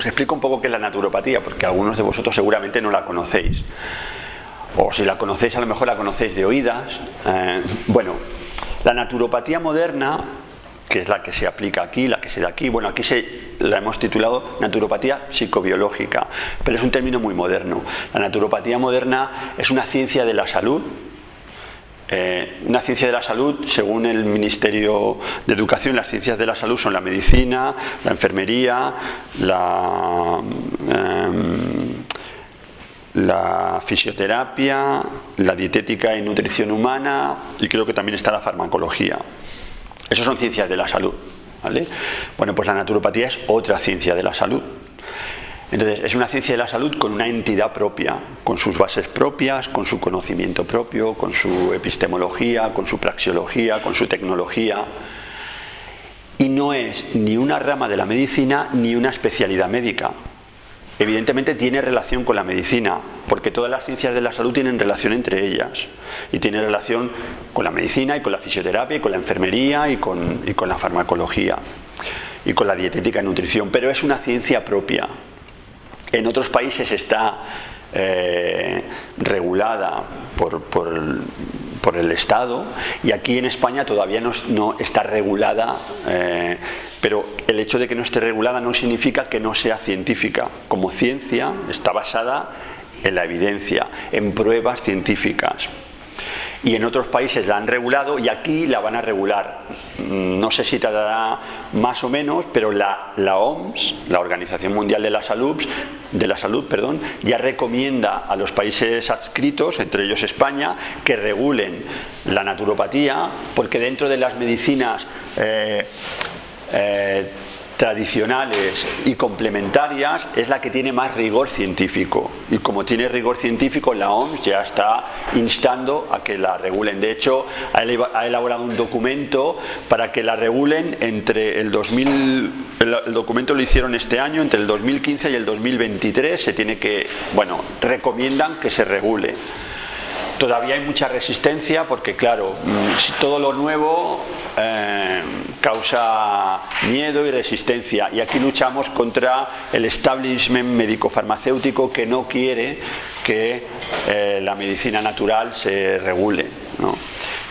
Os explico un poco qué es la naturopatía, porque algunos de vosotros seguramente no la conocéis. O si la conocéis, a lo mejor la conocéis de oídas. Bueno, la naturopatía moderna, que es la que se aplica aquí, la que se da aquí, bueno, aquí la hemos titulado naturopatía psicobiológica, pero es un término muy moderno. La naturopatía moderna es una ciencia de la salud. Una ciencia de la salud, según el Ministerio de Educación, las ciencias de la salud son la medicina, la enfermería, la fisioterapia, la dietética y nutrición humana, y creo que también está la farmacología. Esas son ciencias de la salud, ¿vale? Bueno, pues la naturopatía es otra ciencia de la salud. Entonces, es una ciencia de la salud con una entidad propia, con sus bases propias, con su conocimiento propio, con su epistemología, con su praxeología, con su tecnología. Y no es ni una rama de la medicina ni una especialidad médica. Evidentemente tiene relación con la medicina, porque todas las ciencias de la salud tienen relación entre ellas. Y tiene relación con la medicina y con la fisioterapia y con la enfermería y con la farmacología y con la dietética y nutrición. Pero es una ciencia propia. En otros países está regulada por el Estado, y aquí en España todavía no está regulada, pero el hecho de que no esté regulada no significa que no sea científica. Como ciencia está basada en la evidencia, en pruebas científicas. Y en otros países la han regulado y aquí la van a regular. No sé si tardará más o menos, pero la OMS, la Organización Mundial de la Salud, ya recomienda a los países adscritos, entre ellos España, que regulen la naturopatía, porque dentro de las medicinas tradicionales y complementarias es la que tiene más rigor científico, y como tiene rigor científico, la OMS ya está instando a que la regulen. De hecho, ha elaborado un documento para que la regulen entre el documento lo hicieron este año, entre el 2015 y el 2023 recomiendan que se regule. Todavía hay mucha resistencia porque, claro, todo lo nuevo causa miedo y resistencia, y aquí luchamos contra el establishment médico-farmacéutico que no quiere que la medicina natural se regule, ¿no?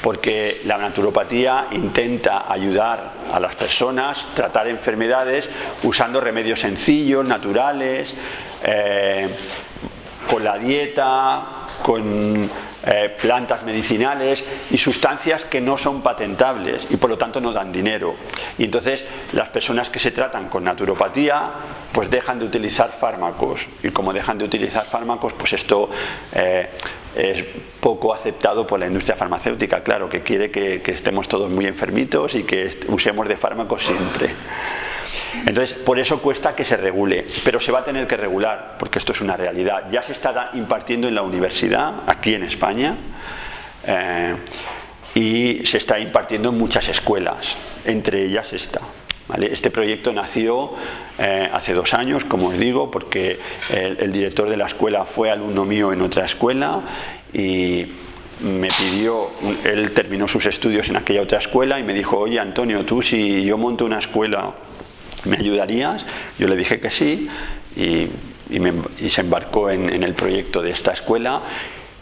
Porque la naturopatía intenta ayudar a las personas, tratar enfermedades usando remedios sencillos, naturales, con la dieta, con plantas medicinales y sustancias que no son patentables y por lo tanto no dan dinero. Y entonces las personas que se tratan con naturopatía pues dejan de utilizar fármacos, y como dejan de utilizar fármacos, pues esto es poco aceptado por la industria farmacéutica, claro, que quiere que estemos todos muy enfermitos y que usemos de fármacos siempre. Entonces, por eso cuesta que se regule, pero se va a tener que regular, porque esto es una realidad. Ya se está impartiendo en la universidad, aquí en España, y se está impartiendo en muchas escuelas, entre ellas esta. ¿Vale? Este proyecto nació hace 2 años, como os digo, porque el director de la escuela fue alumno mío en otra escuela y me pidió, él terminó sus estudios en aquella otra escuela y me dijo: oye, Antonio, tú, si yo monto una escuela, ¿me ayudarías? Yo le dije que sí, y se embarcó en el proyecto de esta escuela,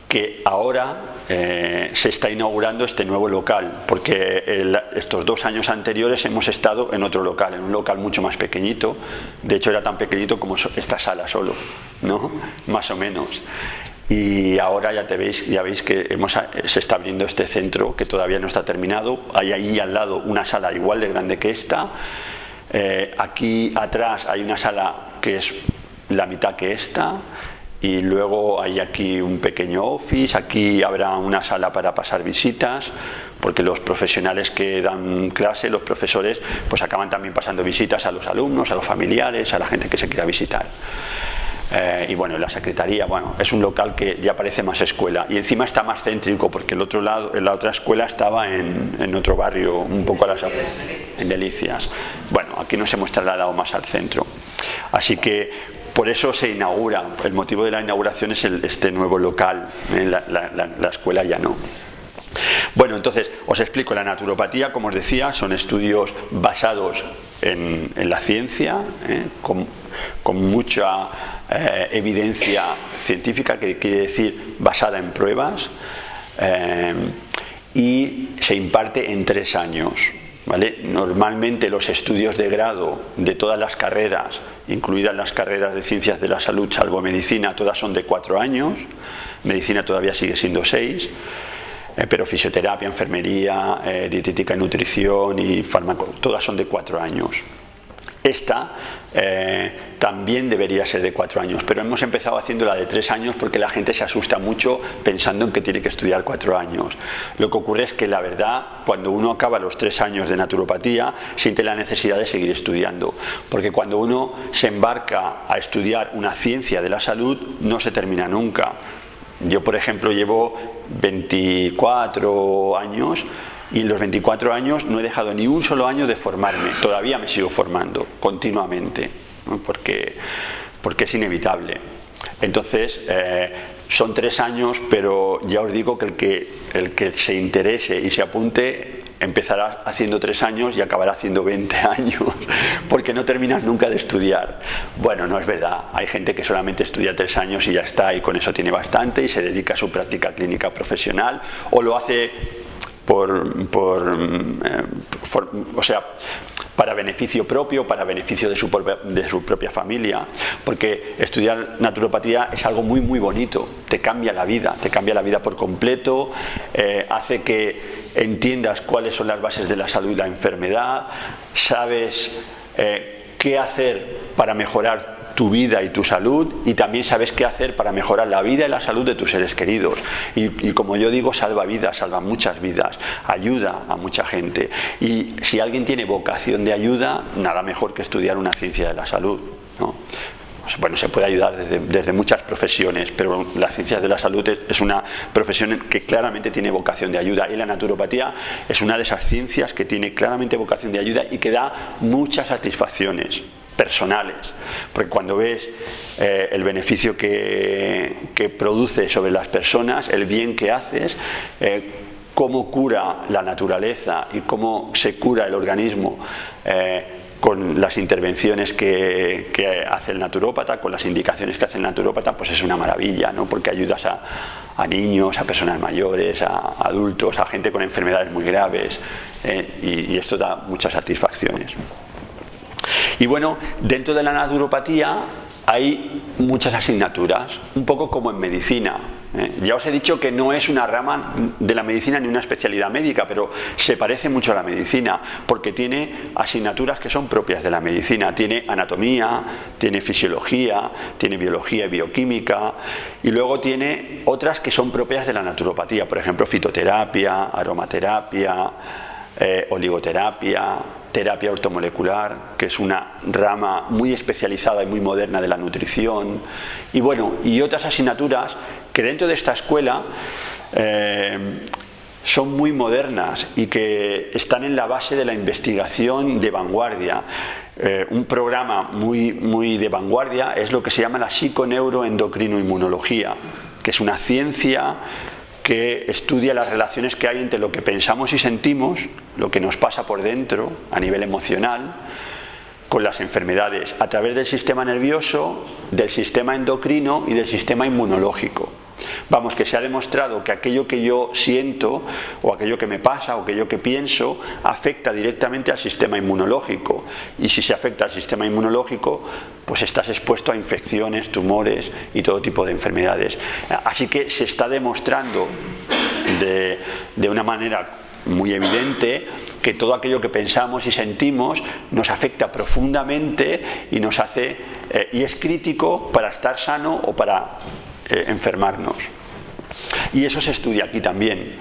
que ahora se está inaugurando este nuevo local, porque estos 2 años anteriores hemos estado en otro local, en un local mucho más pequeñito. De hecho era tan pequeñito como esta sala solo, ¿no? Más o menos. Y ahora ya veis que se está abriendo este centro, que todavía no está terminado. Hay ahí al lado una sala igual de grande que esta. Aquí atrás hay una sala que es la mitad que esta, y luego hay aquí un pequeño office. Aquí habrá una sala para pasar visitas, porque los profesionales que dan clase, los profesores, pues acaban también pasando visitas a los alumnos, a los familiares, a la gente que se quiera visitar. Y bueno, la secretaría, bueno, es un local que ya parece más escuela, y encima está más céntrico, porque el otro lado, la otra escuela estaba en otro barrio, un poco a las afueras, en Delicias. Bueno, aquí nos hemos trasladado más al centro, así que por eso se inaugura. El motivo de la inauguración es este nuevo local, la escuela ya no. Bueno, entonces os explico. La naturopatía, como os decía, son estudios basados en la ciencia, con mucha evidencia científica, que quiere decir basada en pruebas, y se imparte en 3 años. ¿Vale? Normalmente los estudios de grado de todas las carreras, incluidas las carreras de ciencias de la salud, salvo medicina, todas son de 4 años. Medicina todavía sigue siendo 6, pero fisioterapia, enfermería, dietética y nutrición y fármaco, todas son de 4 años. Esta también debería ser de 4 años, pero hemos empezado haciéndola de 3 años porque la gente se asusta mucho pensando en que tiene que estudiar 4 años. Lo que ocurre es que la verdad, cuando uno acaba los 3 años de naturopatía, siente la necesidad de seguir estudiando, porque cuando uno se embarca a estudiar una ciencia de la salud, no se termina nunca. Yo, por ejemplo, llevo 24 años y en los 24 años no he dejado ni un solo año de formarme. Todavía me sigo formando continuamente, ¿no? porque es inevitable. Entonces, son 3 años, pero ya os digo que el que se interese y se apunte empezará haciendo 3 años y acabará haciendo 20 años, porque no terminas nunca de estudiar. Bueno, no es verdad. Hay gente que solamente estudia 3 años y ya está, y con eso tiene bastante y se dedica a su práctica clínica profesional, o lo hace o sea, para beneficio propio, para beneficio de su propia familia, porque estudiar naturopatía es algo muy muy bonito, te cambia la vida por completo, hace que entiendas cuáles son las bases de la salud y la enfermedad, sabes qué hacer para mejorar tu vida y tu salud, y también sabes qué hacer para mejorar la vida y la salud de tus seres queridos. Y como yo digo, salva vidas, salva muchas vidas, ayuda a mucha gente. Y si alguien tiene vocación de ayuda, nada mejor que estudiar una ciencia de la salud, ¿no? Bueno, se puede ayudar desde muchas profesiones, pero las ciencias de la salud es una profesión que claramente tiene vocación de ayuda, y la naturopatía es una de esas ciencias que tiene claramente vocación de ayuda y que da muchas satisfacciones personales, porque cuando ves el beneficio que produce sobre las personas, el bien que haces, cómo cura la naturaleza y cómo se cura el organismo con las intervenciones que hace el naturópata, con las indicaciones que hace el naturópata, pues es una maravilla, ¿no? Porque ayudas a niños, a personas mayores, a adultos, a gente con enfermedades muy graves, y esto da muchas satisfacciones. Y bueno, dentro de la naturopatía hay muchas asignaturas, un poco como en medicina. Ya os he dicho que no es una rama de la medicina ni una especialidad médica, pero se parece mucho a la medicina, porque tiene asignaturas que son propias de la medicina. Tiene anatomía, tiene fisiología, tiene biología y bioquímica, y luego tiene otras que son propias de la naturopatía, por ejemplo, fitoterapia, aromaterapia, oligoterapia, terapia ortomolecular, que es una rama muy especializada y muy moderna de la nutrición, y bueno, y otras asignaturas que dentro de esta escuela son muy modernas y que están en la base de la investigación de vanguardia. Un programa muy de vanguardia es lo que se llama la psiconeuroendocrinoinmunología, que es una ciencia que estudia las relaciones que hay entre lo que pensamos y sentimos, lo que nos pasa por dentro a nivel emocional, con las enfermedades, a través del sistema nervioso, del sistema endocrino y del sistema inmunológico. Vamos, que se ha demostrado que aquello que yo siento, o aquello que me pasa, o aquello que pienso, afecta directamente al sistema inmunológico. Y si se afecta al sistema inmunológico, pues estás expuesto a infecciones, tumores y todo tipo de enfermedades. Así que se está demostrando de una manera muy evidente que todo aquello que pensamos y sentimos nos afecta profundamente y nos hace y es crítico para estar sano o para enfermarnos. Y eso se estudia aquí también.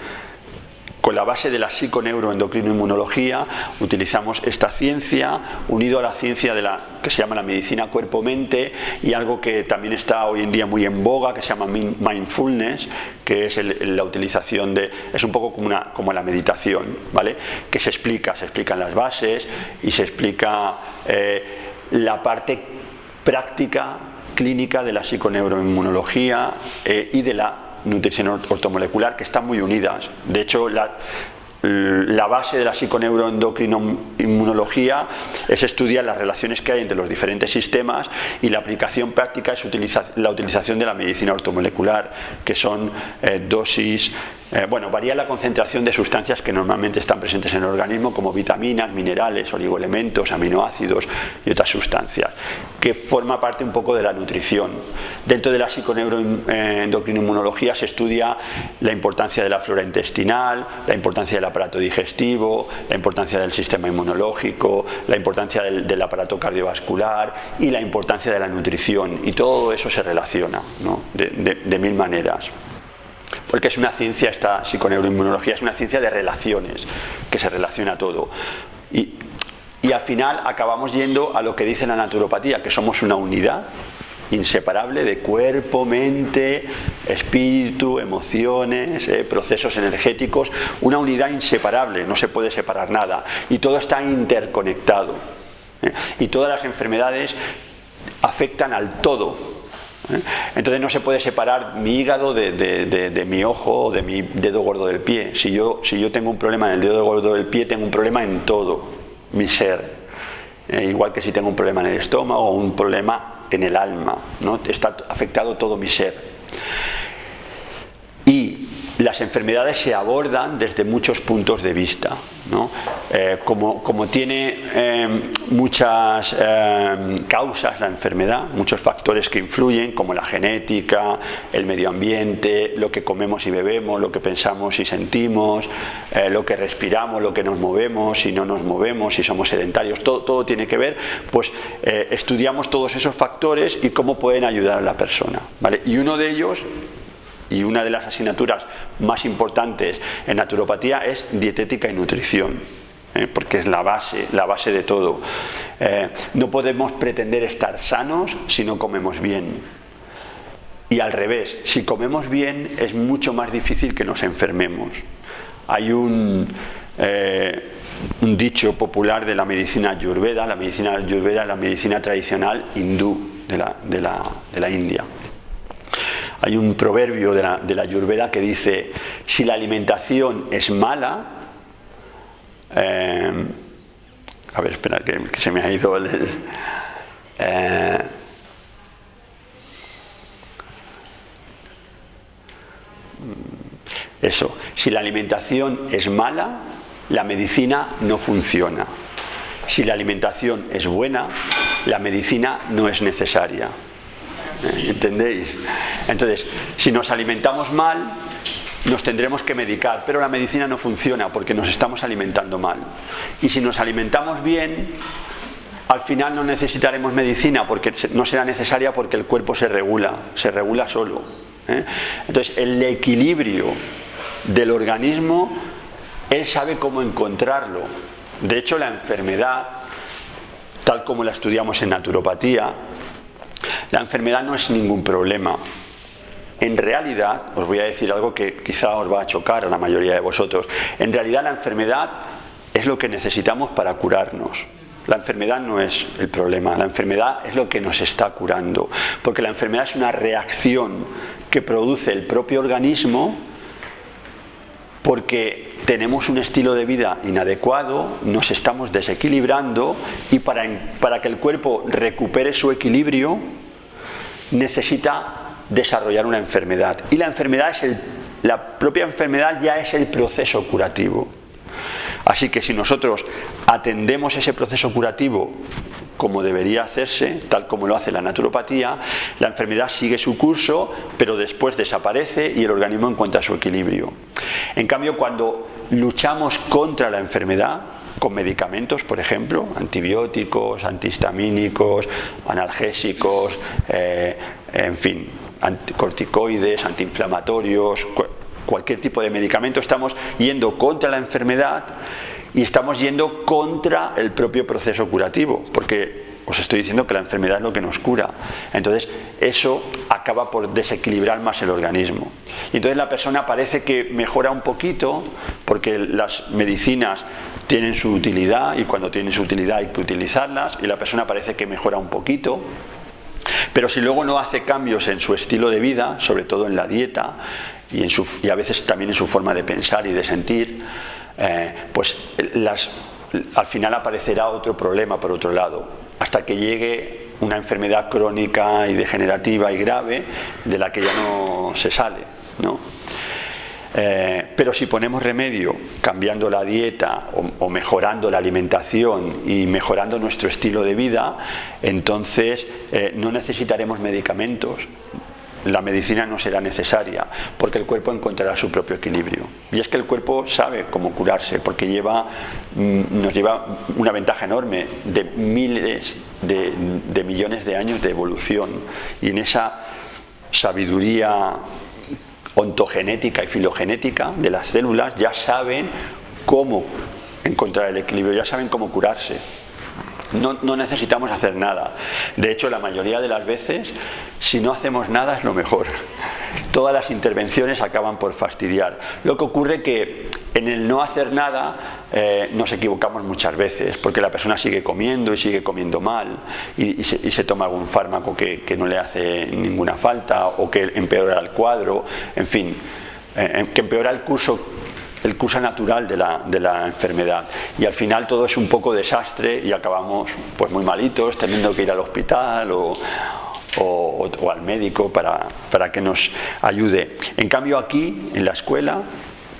Con la base de la psiconeuroendocrinoinmunología utilizamos esta ciencia unido a la ciencia que se llama la medicina cuerpo-mente, y algo que también está hoy en día muy en boga, que se llama mindfulness, que es la utilización es un poco como la meditación, ¿vale? Que se explican las bases y se explica la parte práctica clínica de la psiconeuroinmunología y de la nutrición ortomolecular, que están muy unidas. De hecho, la base de la psiconeuroendocrinoinmunología es estudiar las relaciones que hay entre los diferentes sistemas, y la aplicación práctica es la utilización de la medicina ortomolecular, que son dosis, varía la concentración de sustancias que normalmente están presentes en el organismo, como vitaminas, minerales, oligoelementos, aminoácidos y otras sustancias, que forma parte un poco de la nutrición. Dentro de la psiconeuroendocrinoinmunología se estudia la importancia de la flora intestinal, la importancia del aparato digestivo, la importancia del sistema inmunológico, la importancia del aparato cardiovascular y la importancia de la nutrición, y todo eso se relaciona, ¿no? de mil maneras. Porque es una ciencia, esta psiconeuroinmunología es una ciencia de relaciones, que se relaciona todo. Y al final acabamos yendo a lo que dice la naturopatía, que somos una unidad inseparable de cuerpo, mente, espíritu, emociones, procesos energéticos, una unidad inseparable, no se puede separar nada, y todo está interconectado, y todas las enfermedades afectan al todo. Entonces no se puede separar mi hígado de mi ojo o de mi dedo gordo del pie. Si yo tengo un problema en el dedo gordo del pie, tengo un problema en todo mi ser. Igual que si tengo un problema en el estómago o un problema en el alma, ¿no? Está afectado todo mi ser. Y las enfermedades se abordan desde muchos puntos de vista, ¿no? Como tiene muchas causas la enfermedad, muchos factores que influyen, como la genética, el medio ambiente, lo que comemos y bebemos, lo que pensamos y sentimos, lo que respiramos, lo que nos movemos, si no nos movemos, si somos sedentarios, todo tiene que ver. Pues estudiamos todos esos factores y cómo pueden ayudar a la persona, ¿vale? Y uno de ellos, y una de las asignaturas más importantes en naturopatía, es dietética y nutrición, porque es la base de todo. No podemos pretender estar sanos si no comemos bien. Y al revés, si comemos bien es mucho más difícil que nos enfermemos. Hay un dicho popular de la medicina ayurveda. La medicina ayurveda es la medicina tradicional hindú de la India. Hay un proverbio de la ayurveda que dice: si la alimentación es mala, a ver, espera, que se me ha ido eso, si la alimentación es mala, la medicina no funciona. Si la alimentación es buena, la medicina no es necesaria. ¿Entendéis? Entonces, si nos alimentamos mal, nos tendremos que medicar, pero la medicina no funciona porque nos estamos alimentando mal. Y si nos alimentamos bien, al final no necesitaremos medicina, porque no será necesaria, porque el cuerpo se regula solo. Entonces, el equilibrio del organismo, él sabe cómo encontrarlo. De hecho, la enfermedad, tal como la estudiamos en naturopatía, la enfermedad no es ningún problema. En realidad, os voy a decir algo que quizá os va a chocar a la mayoría de vosotros. En realidad, la enfermedad es lo que necesitamos para curarnos. La enfermedad no es el problema, la enfermedad es lo que nos está curando. Porque la enfermedad es una reacción que produce el propio organismo, porque tenemos un estilo de vida inadecuado, nos estamos desequilibrando, y para que el cuerpo recupere su equilibrio necesita desarrollar una enfermedad. Y la propia enfermedad ya es el proceso curativo. Así que si nosotros atendemos ese proceso curativo como debería hacerse, tal como lo hace la naturopatía, la enfermedad sigue su curso, pero después desaparece y el organismo encuentra su equilibrio. En cambio, cuando luchamos contra la enfermedad con medicamentos, por ejemplo, antibióticos, antihistamínicos, analgésicos, en fin, corticoides, antiinflamatorios, cualquier tipo de medicamento, estamos yendo contra la enfermedad y estamos yendo contra el propio proceso curativo, porque os estoy diciendo que la enfermedad es lo que nos cura. Entonces eso acaba por desequilibrar más el organismo. Y entonces la persona parece que mejora un poquito, porque las medicinas tienen su utilidad, y cuando tienen su utilidad hay que utilizarlas, y la persona parece que mejora un poquito. Pero si luego no hace cambios en su estilo de vida, sobre todo en la dieta, y a veces también en su forma de pensar y de sentir, pues al final aparecerá otro problema por otro lado, hasta que llegue una enfermedad crónica y degenerativa y grave de la que ya no se sale, ¿no? Pero si ponemos remedio cambiando la dieta o mejorando la alimentación y mejorando nuestro estilo de vida, entonces no necesitaremos medicamentos. La medicina no será necesaria porque el cuerpo encontrará su propio equilibrio. Y es que el cuerpo sabe cómo curarse porque nos lleva una ventaja enorme de miles de millones de años de evolución. Y en esa sabiduría ontogenética y filogenética de las células ya saben cómo encontrar el equilibrio, ya saben cómo curarse. No necesitamos hacer nada. De hecho, la mayoría de las veces, si no hacemos nada es lo mejor. Todas las intervenciones acaban por fastidiar. Lo que ocurre que en el no hacer nada nos equivocamos muchas veces, porque la persona sigue comiendo y sigue comiendo mal y se toma algún fármaco que no le hace ninguna falta o que empeora el cuadro, en fin, que empeora el curso natural de la enfermedad, y al final todo es un poco desastre y acabamos pues muy malitos, teniendo que ir al hospital o al médico para que nos ayude. En cambio aquí en la escuela,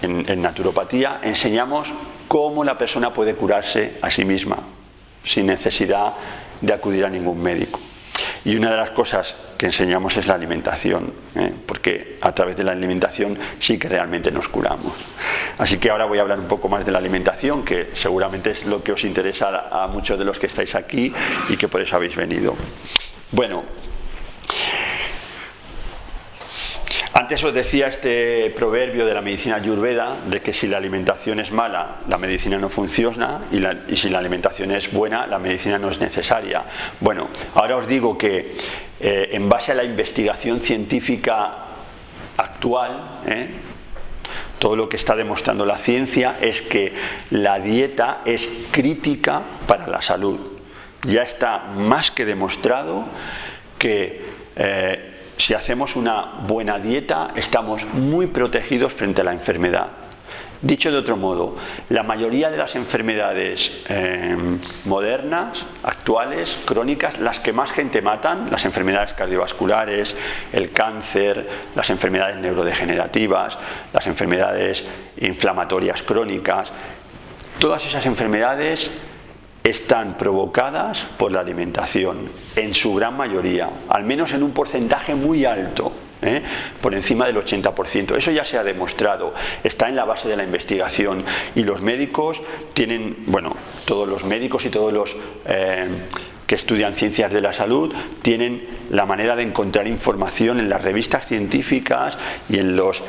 en naturopatía, enseñamos cómo la persona puede curarse a sí misma sin necesidad de acudir a ningún médico. Y una de las cosas que enseñamos es la alimentación, porque a través de la alimentación sí que realmente nos curamos. Así que ahora voy a hablar un poco más de la alimentación, que seguramente es lo que os interesa a muchos de los que estáis aquí y que por eso habéis venido. Bueno, antes os decía este proverbio de la medicina ayurveda, de que si la alimentación es mala, la medicina no funciona, y si la alimentación es buena, la medicina no es necesaria. Bueno, ahora os digo que en base a la investigación científica actual, todo lo que está demostrando la ciencia es que la dieta es crítica para la salud. Ya está más que demostrado que si hacemos una buena dieta, estamos muy protegidos frente a la enfermedad. Dicho de otro modo, la mayoría de las enfermedades modernas, actuales, crónicas, las que más gente matan, las enfermedades cardiovasculares, el cáncer, las enfermedades neurodegenerativas, las enfermedades inflamatorias crónicas, todas esas enfermedades están provocadas por la alimentación, en su gran mayoría, al menos en un porcentaje muy alto, por encima del 80%. Eso ya se ha demostrado, está en la base de la investigación, y los médicos tienen, bueno, todos los médicos y todos los que estudian ciencias de la salud tienen la manera de encontrar información en las revistas científicas y en los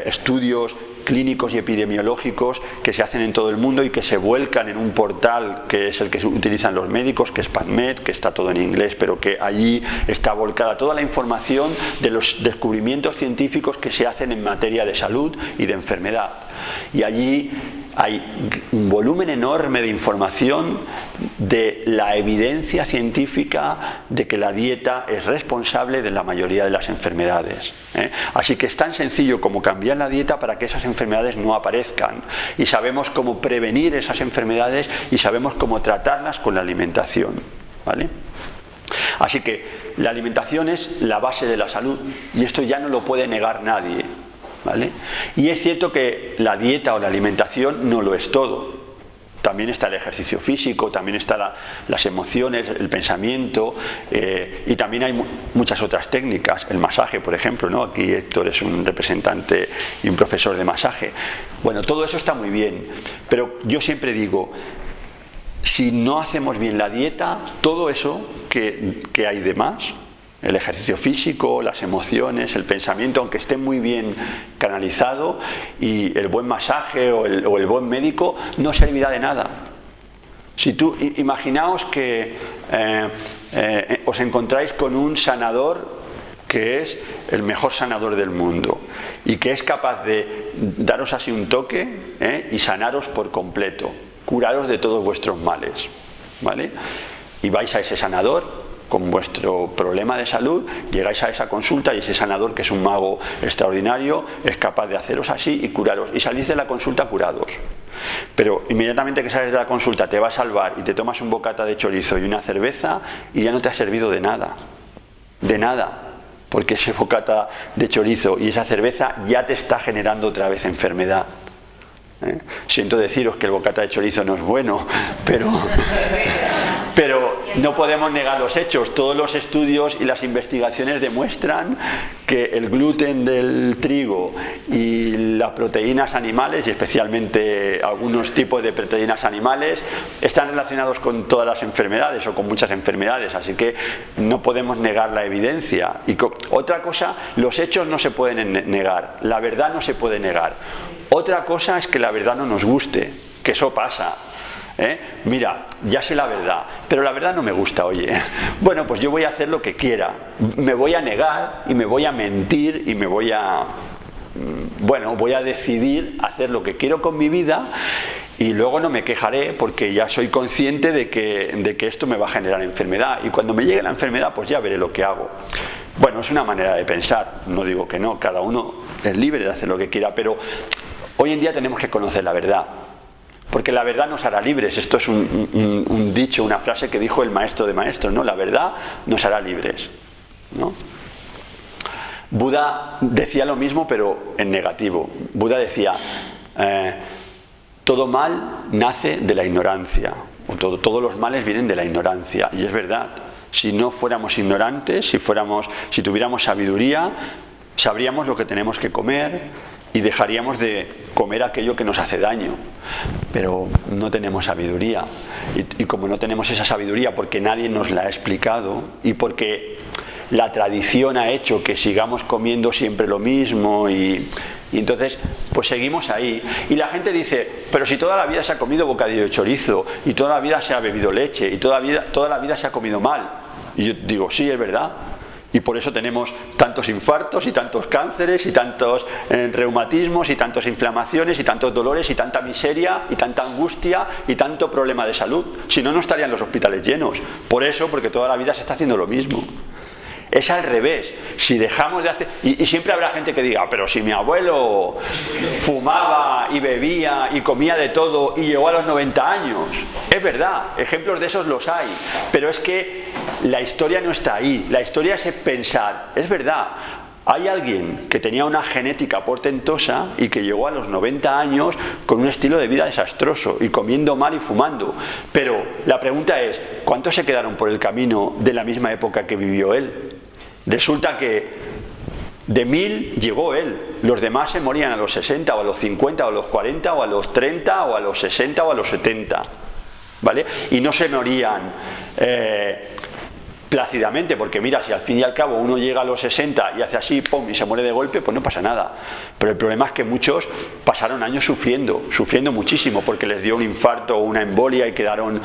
estudios clínicos y epidemiológicos que se hacen en todo el mundo y que se vuelcan en un portal que es el que utilizan los médicos, que es PubMed, que está todo en inglés, pero que allí está volcada toda la información de los descubrimientos científicos que se hacen en materia de salud y de enfermedad. Y allí hay un volumen enorme de información de la evidencia científica de que la dieta es responsable de la mayoría de las enfermedades. Así que es tan sencillo como cambiar la dieta para que esas enfermedades no aparezcan. Y sabemos cómo prevenir esas enfermedades y sabemos cómo tratarlas con la alimentación, ¿vale? Así que la alimentación es la base de la salud y esto ya no lo puede negar nadie, ¿vale? Y es cierto que la dieta o la alimentación no lo es todo. También está el ejercicio físico, también están las emociones, el pensamiento, y también hay muchas otras técnicas. El masaje, por ejemplo, ¿no? Aquí Héctor es un representante y un profesor de masaje. Bueno, todo eso está muy bien, pero yo siempre digo, si no hacemos bien la dieta, todo eso que hay de más, el ejercicio físico, las emociones, el pensamiento, aunque esté muy bien canalizado, y el buen masaje o el buen médico, no servirá de nada. Si tú imaginaos que os encontráis con un sanador que es el mejor sanador del mundo y que es capaz de daros así un toque y sanaros por completo, curaros de todos vuestros males, ¿vale? Y vais a ese sanador con vuestro problema de salud, llegáis a esa consulta y ese sanador, que es un mago extraordinario, es capaz de haceros así y curaros, y salís de la consulta curados. Pero inmediatamente que sales de la consulta te va a salvar y te tomas un bocata de chorizo y una cerveza y ya no te ha servido de nada, porque ese bocata de chorizo y esa cerveza ya te está generando otra vez enfermedad. Siento deciros que el bocata de chorizo no es bueno, pero no podemos negar los hechos. Todos los estudios y las investigaciones demuestran que el gluten del trigo y las proteínas animales, y especialmente algunos tipos de proteínas animales, están relacionados con todas las enfermedades o con muchas enfermedades, así que no podemos negar la evidencia. Y otra cosa, los hechos no se pueden negar, la verdad no se puede negar. Otra cosa es que la verdad no nos guste, que eso pasa. Mira, ya sé la verdad, pero la verdad no me gusta, oye. Bueno, pues yo voy a hacer lo que quiera. Me voy a negar y me voy a mentir y me voy a... Bueno, voy a decidir hacer lo que quiero con mi vida y luego no me quejaré porque ya soy consciente de que esto me va a generar enfermedad. Y cuando me llegue la enfermedad, pues ya veré lo que hago. Bueno, es una manera de pensar. No digo que no, cada uno es libre de hacer lo que quiera, pero hoy en día tenemos que conocer la verdad. Porque la verdad nos hará libres. Esto es un dicho, una frase que dijo el maestro de maestros, ¿no? La verdad nos hará libres, ¿no? Buda decía lo mismo, pero en negativo. Buda decía, todo mal nace de la ignorancia. O todos los males vienen de la ignorancia. Y es verdad. Si no fuéramos ignorantes, si tuviéramos sabiduría, sabríamos lo que tenemos que comer y dejaríamos de comer aquello que nos hace daño. Pero no tenemos sabiduría. Y como no tenemos esa sabiduría porque nadie nos la ha explicado y porque la tradición ha hecho que sigamos comiendo siempre lo mismo y entonces pues seguimos ahí. Y la gente dice, pero si toda la vida se ha comido bocadillo de chorizo y toda la vida se ha bebido leche y toda la vida se ha comido mal. Y yo digo, sí, es verdad. Y por eso tenemos tantos infartos y tantos cánceres y tantos reumatismos y tantas inflamaciones y tantos dolores y tanta miseria y tanta angustia y tanto problema de salud. Si no, no estarían los hospitales llenos. Por eso, porque toda la vida se está haciendo lo mismo. Es al revés. Si dejamos de hacer... Y siempre habrá gente que diga, pero si mi abuelo fumaba y bebía y comía de todo y llegó a los 90 años. Es verdad, ejemplos de esos los hay. Pero es que la historia no está ahí. La historia es pensar, es verdad, hay alguien que tenía una genética portentosa y que llegó a los 90 años con un estilo de vida desastroso y comiendo mal y fumando. Pero la pregunta es, ¿cuántos se quedaron por el camino de la misma época que vivió él? Resulta que de 1000 llegó él. Los demás se morían a los 60 o a los 50 o a los 40 o a los 30 o a los 60 o a los 70. ¿Vale? Y no se morían plácidamente, porque mira, si al fin y al cabo uno llega a los 60 y hace así, pum, y se muere de golpe, pues no pasa nada. Pero el problema es que muchos pasaron años sufriendo muchísimo, porque les dio un infarto o una embolia y quedaron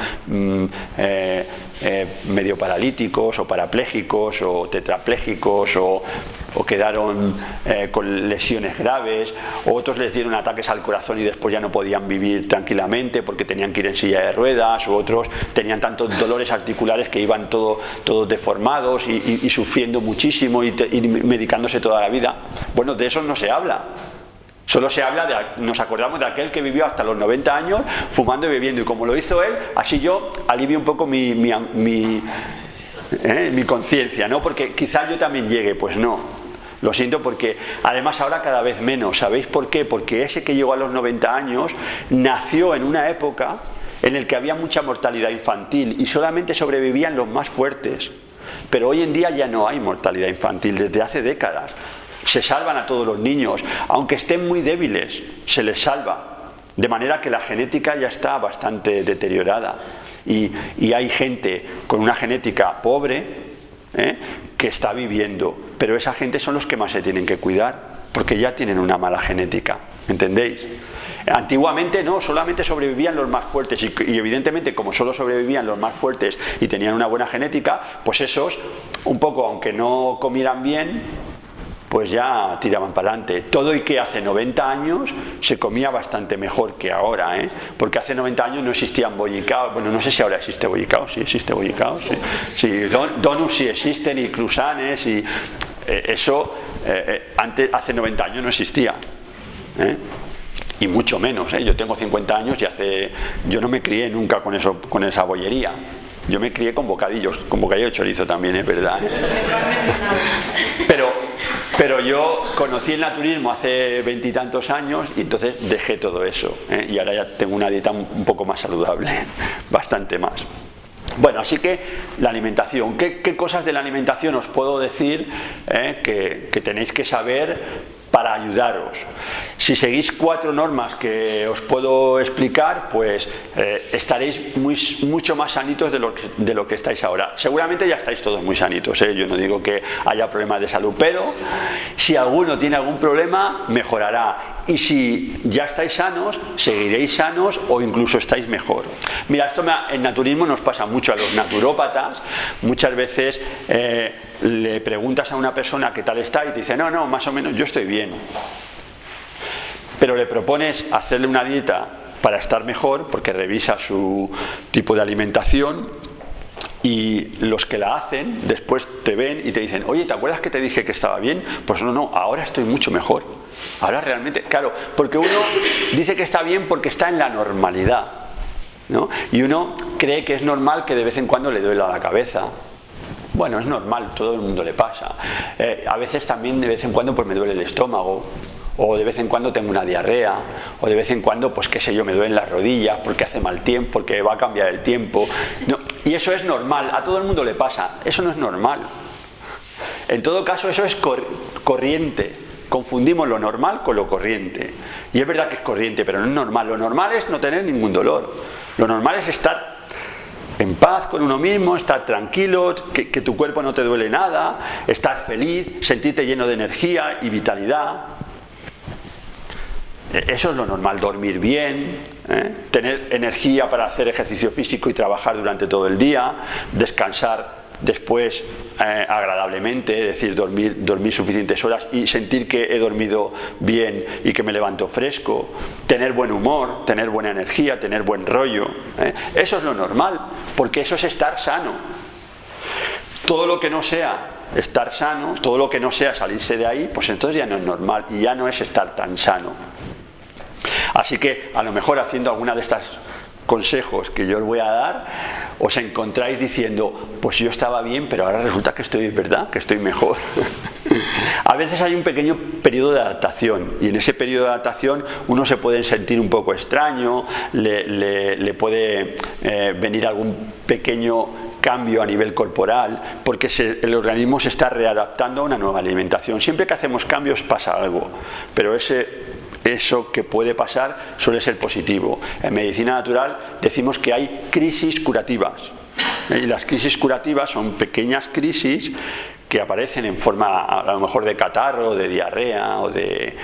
medio paralíticos o parapléjicos o tetraplégicos o quedaron con lesiones graves, o otros les dieron ataques al corazón y después ya no podían vivir tranquilamente porque tenían que ir en silla de ruedas, o otros tenían tantos dolores articulares que iban todos deformados y sufriendo muchísimo y medicándose toda la vida. Bueno, de eso no se habla. Solo se habla nos acordamos de aquel que vivió hasta los 90 años fumando y bebiendo, y como lo hizo él, así yo alivio un poco mi conciencia, ¿no? Porque quizá yo también llegue, pues no. Lo siento, porque además ahora cada vez menos. ¿Sabéis por qué? Porque ese que llegó a los 90 años nació en una época en la que había mucha mortalidad infantil y solamente sobrevivían los más fuertes. Pero hoy en día ya no hay mortalidad infantil, desde hace décadas. Se salvan a todos los niños, aunque estén muy débiles, se les salva. De manera que la genética ya está bastante deteriorada. Y hay gente con una genética pobre que está viviendo, pero esa gente son los que más se tienen que cuidar, porque ya tienen una mala genética, ¿entendéis? Antiguamente no, solamente sobrevivían los más fuertes y evidentemente como solo sobrevivían los más fuertes y tenían una buena genética, pues esos, un poco, aunque no comieran bien, pues ya tiraban para adelante. Todo y que hace 90 años se comía bastante mejor que ahora, porque hace 90 años no existían bollicaos. Bueno, no sé si ahora existe bollicao, sí existe bollicao, sí. Sí, donuts sí existen y cruzanes y eso hace 90 años no existía. Y mucho menos, yo tengo 50 años y yo no me crié nunca con esa bollería. Yo me crié con bocadillo de chorizo también, es verdad. Pero yo conocí el naturismo hace 20 y tantos años y entonces dejé todo eso. Y ahora ya tengo una dieta un poco más saludable, bastante más. Bueno, así que la alimentación. ¿Qué cosas de la alimentación os puedo decir que tenéis que saber para ayudaros? Si seguís 4 normas que os puedo explicar, pues estaréis mucho más sanitos de lo que estáis ahora. Seguramente ya estáis todos muy sanitos, yo no digo que haya problemas de salud, pero si alguno tiene algún problema, mejorará. Y si ya estáis sanos, seguiréis sanos o incluso estáis mejor. Mira, esto en naturismo nos pasa mucho a los naturópatas. Muchas veces le preguntas a una persona qué tal está y te dice, no, más o menos yo estoy bien. Pero le propones hacerle una dieta para estar mejor, porque revisa su tipo de alimentación, y los que la hacen después te ven y te dicen, oye, ¿te acuerdas que te dije que estaba bien? Pues no, ahora estoy mucho mejor. Ahora realmente, claro, porque uno dice que está bien porque está en la normalidad, ¿no? Y uno cree que es normal que de vez en cuando le duela la cabeza. Bueno, es normal, todo el mundo le pasa. A veces también de vez en cuando pues me duele el estómago, o de vez en cuando tengo una diarrea, o de vez en cuando, pues qué sé yo, me duelen las rodillas porque hace mal tiempo, porque va a cambiar el tiempo. No, y eso es normal, a todo el mundo le pasa, eso no es normal. En todo caso, eso es corriente. Confundimos lo normal con lo corriente. Y es verdad que es corriente, pero no es normal. Lo normal es no tener ningún dolor. Lo normal es estar en paz con uno mismo, estar tranquilo, que tu cuerpo no te duele nada, estar feliz, sentirte lleno de energía y vitalidad. Eso es lo normal, dormir bien, tener energía para hacer ejercicio físico y trabajar durante todo el día, descansar después agradablemente, es decir, dormir suficientes horas y sentir que he dormido bien y que me levanto fresco, tener buen humor, tener buena energía, tener buen rollo. Eso es lo normal, porque eso es estar sano. Todo lo que no sea estar sano, todo lo que no sea salirse de ahí, pues entonces ya no es normal y ya no es estar tan sano. Así que a lo mejor haciendo alguna de estas consejos que yo os voy a dar, os encontráis diciendo, pues yo estaba bien, pero ahora resulta que estoy, ¿verdad?, que estoy mejor. A veces hay un pequeño periodo de adaptación y en ese periodo de adaptación uno se puede sentir un poco extraño, le puede venir algún pequeño cambio a nivel corporal, porque el organismo se está readaptando a una nueva alimentación. Siempre que hacemos cambios pasa algo, pero eso que puede pasar suele ser positivo. En medicina natural decimos que hay crisis curativas. Y las crisis curativas son pequeñas crisis que aparecen en forma a lo mejor de catarro, de diarrea o de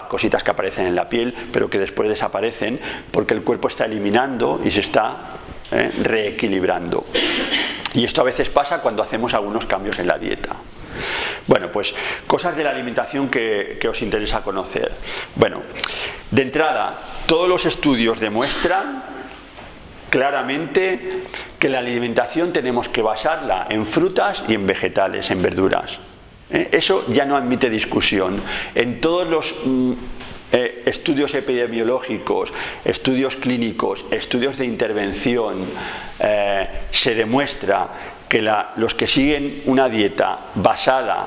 cositas que aparecen en la piel, pero que después desaparecen porque el cuerpo está eliminando y se está reequilibrando. Y esto a veces pasa cuando hacemos algunos cambios en la dieta. Bueno, pues cosas de la alimentación que os interesa conocer. Bueno, de entrada, todos los estudios demuestran claramente que la alimentación tenemos que basarla en frutas y en vegetales, en verduras. Eso ya no admite discusión. En todos los estudios epidemiológicos, estudios clínicos, estudios de intervención, se demuestra que los que siguen una dieta basada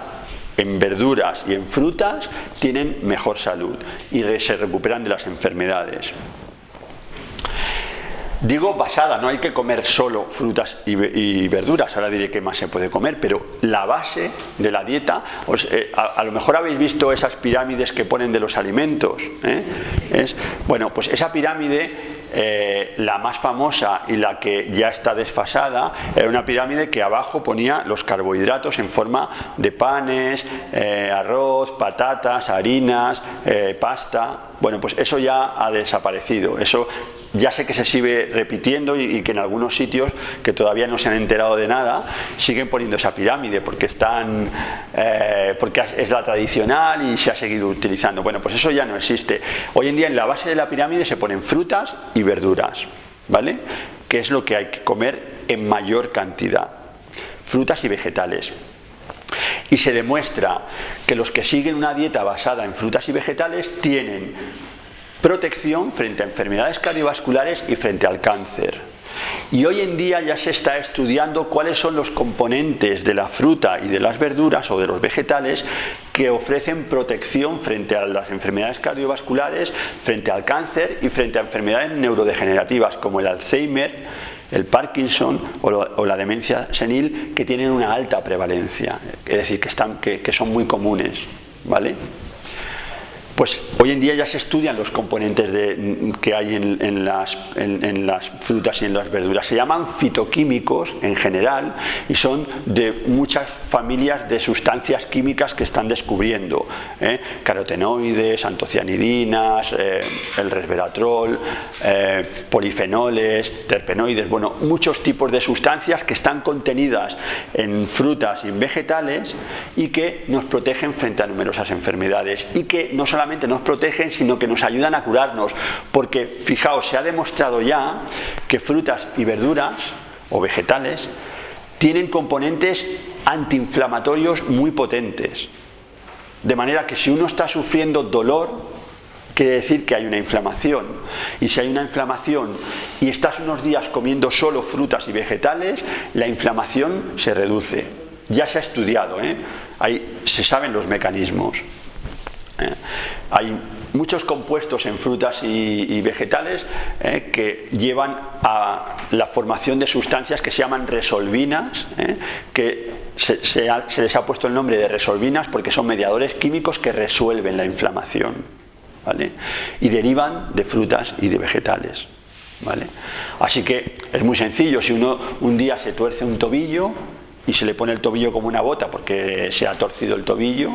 en verduras y en frutas tienen mejor salud y se recuperan de las enfermedades. Digo basada, no hay que comer solo frutas y verduras, ahora diré qué más se puede comer, pero la base de la dieta, a lo mejor habéis visto esas pirámides que ponen de los alimentos, bueno, pues esa pirámide, la más famosa y la que ya está desfasada, era una pirámide que abajo ponía los carbohidratos en forma de panes, arroz, patatas, harinas, pasta. Bueno, pues eso ya ha desaparecido. Eso ya sé que se sigue repitiendo y que en algunos sitios que todavía no se han enterado de nada siguen poniendo esa pirámide porque es la tradicional y se ha seguido utilizando. Bueno, pues eso ya no existe. Hoy en día en la base de la pirámide se ponen frutas y verduras, ¿vale? Que es lo que hay que comer en mayor cantidad. Frutas y vegetales. Y se demuestra que los que siguen una dieta basada en frutas y vegetales tienen protección frente a enfermedades cardiovasculares y frente al cáncer. Y hoy en día ya se está estudiando cuáles son los componentes de la fruta y de las verduras o de los vegetales que ofrecen protección frente a las enfermedades cardiovasculares, frente al cáncer y frente a enfermedades neurodegenerativas como el Alzheimer, el Parkinson o la demencia senil, que tienen una alta prevalencia, es decir, que son muy comunes, ¿vale? Pues hoy en día ya se estudian los componentes que hay en las frutas y en las verduras. Se llaman fitoquímicos en general y son de muchas familias de sustancias químicas que están descubriendo. Carotenoides, antocianidinas, el resveratrol, polifenoles, terpenoides, bueno, muchos tipos de sustancias que están contenidas en frutas y en vegetales y que nos protegen frente a numerosas enfermedades y que no solamente nos protegen, sino que nos ayudan a curarnos, porque fijaos, se ha demostrado ya que frutas y verduras o vegetales tienen componentes antiinflamatorios muy potentes, de manera que si uno está sufriendo dolor, quiere decir que hay una inflamación, y si hay una inflamación y estás unos días comiendo solo frutas y vegetales, la inflamación se reduce. Ya se ha estudiado, ahí se saben los mecanismos. Hay muchos compuestos en frutas y vegetales que llevan a la formación de sustancias que se llaman resolvinas, que se les ha puesto el nombre de resolvinas porque son mediadores químicos que resuelven la inflamación, ¿vale? Y derivan de frutas y de vegetales, ¿vale? Así que es muy sencillo. Si uno un día se tuerce un tobillo y se le pone el tobillo como una bota porque se ha torcido el tobillo,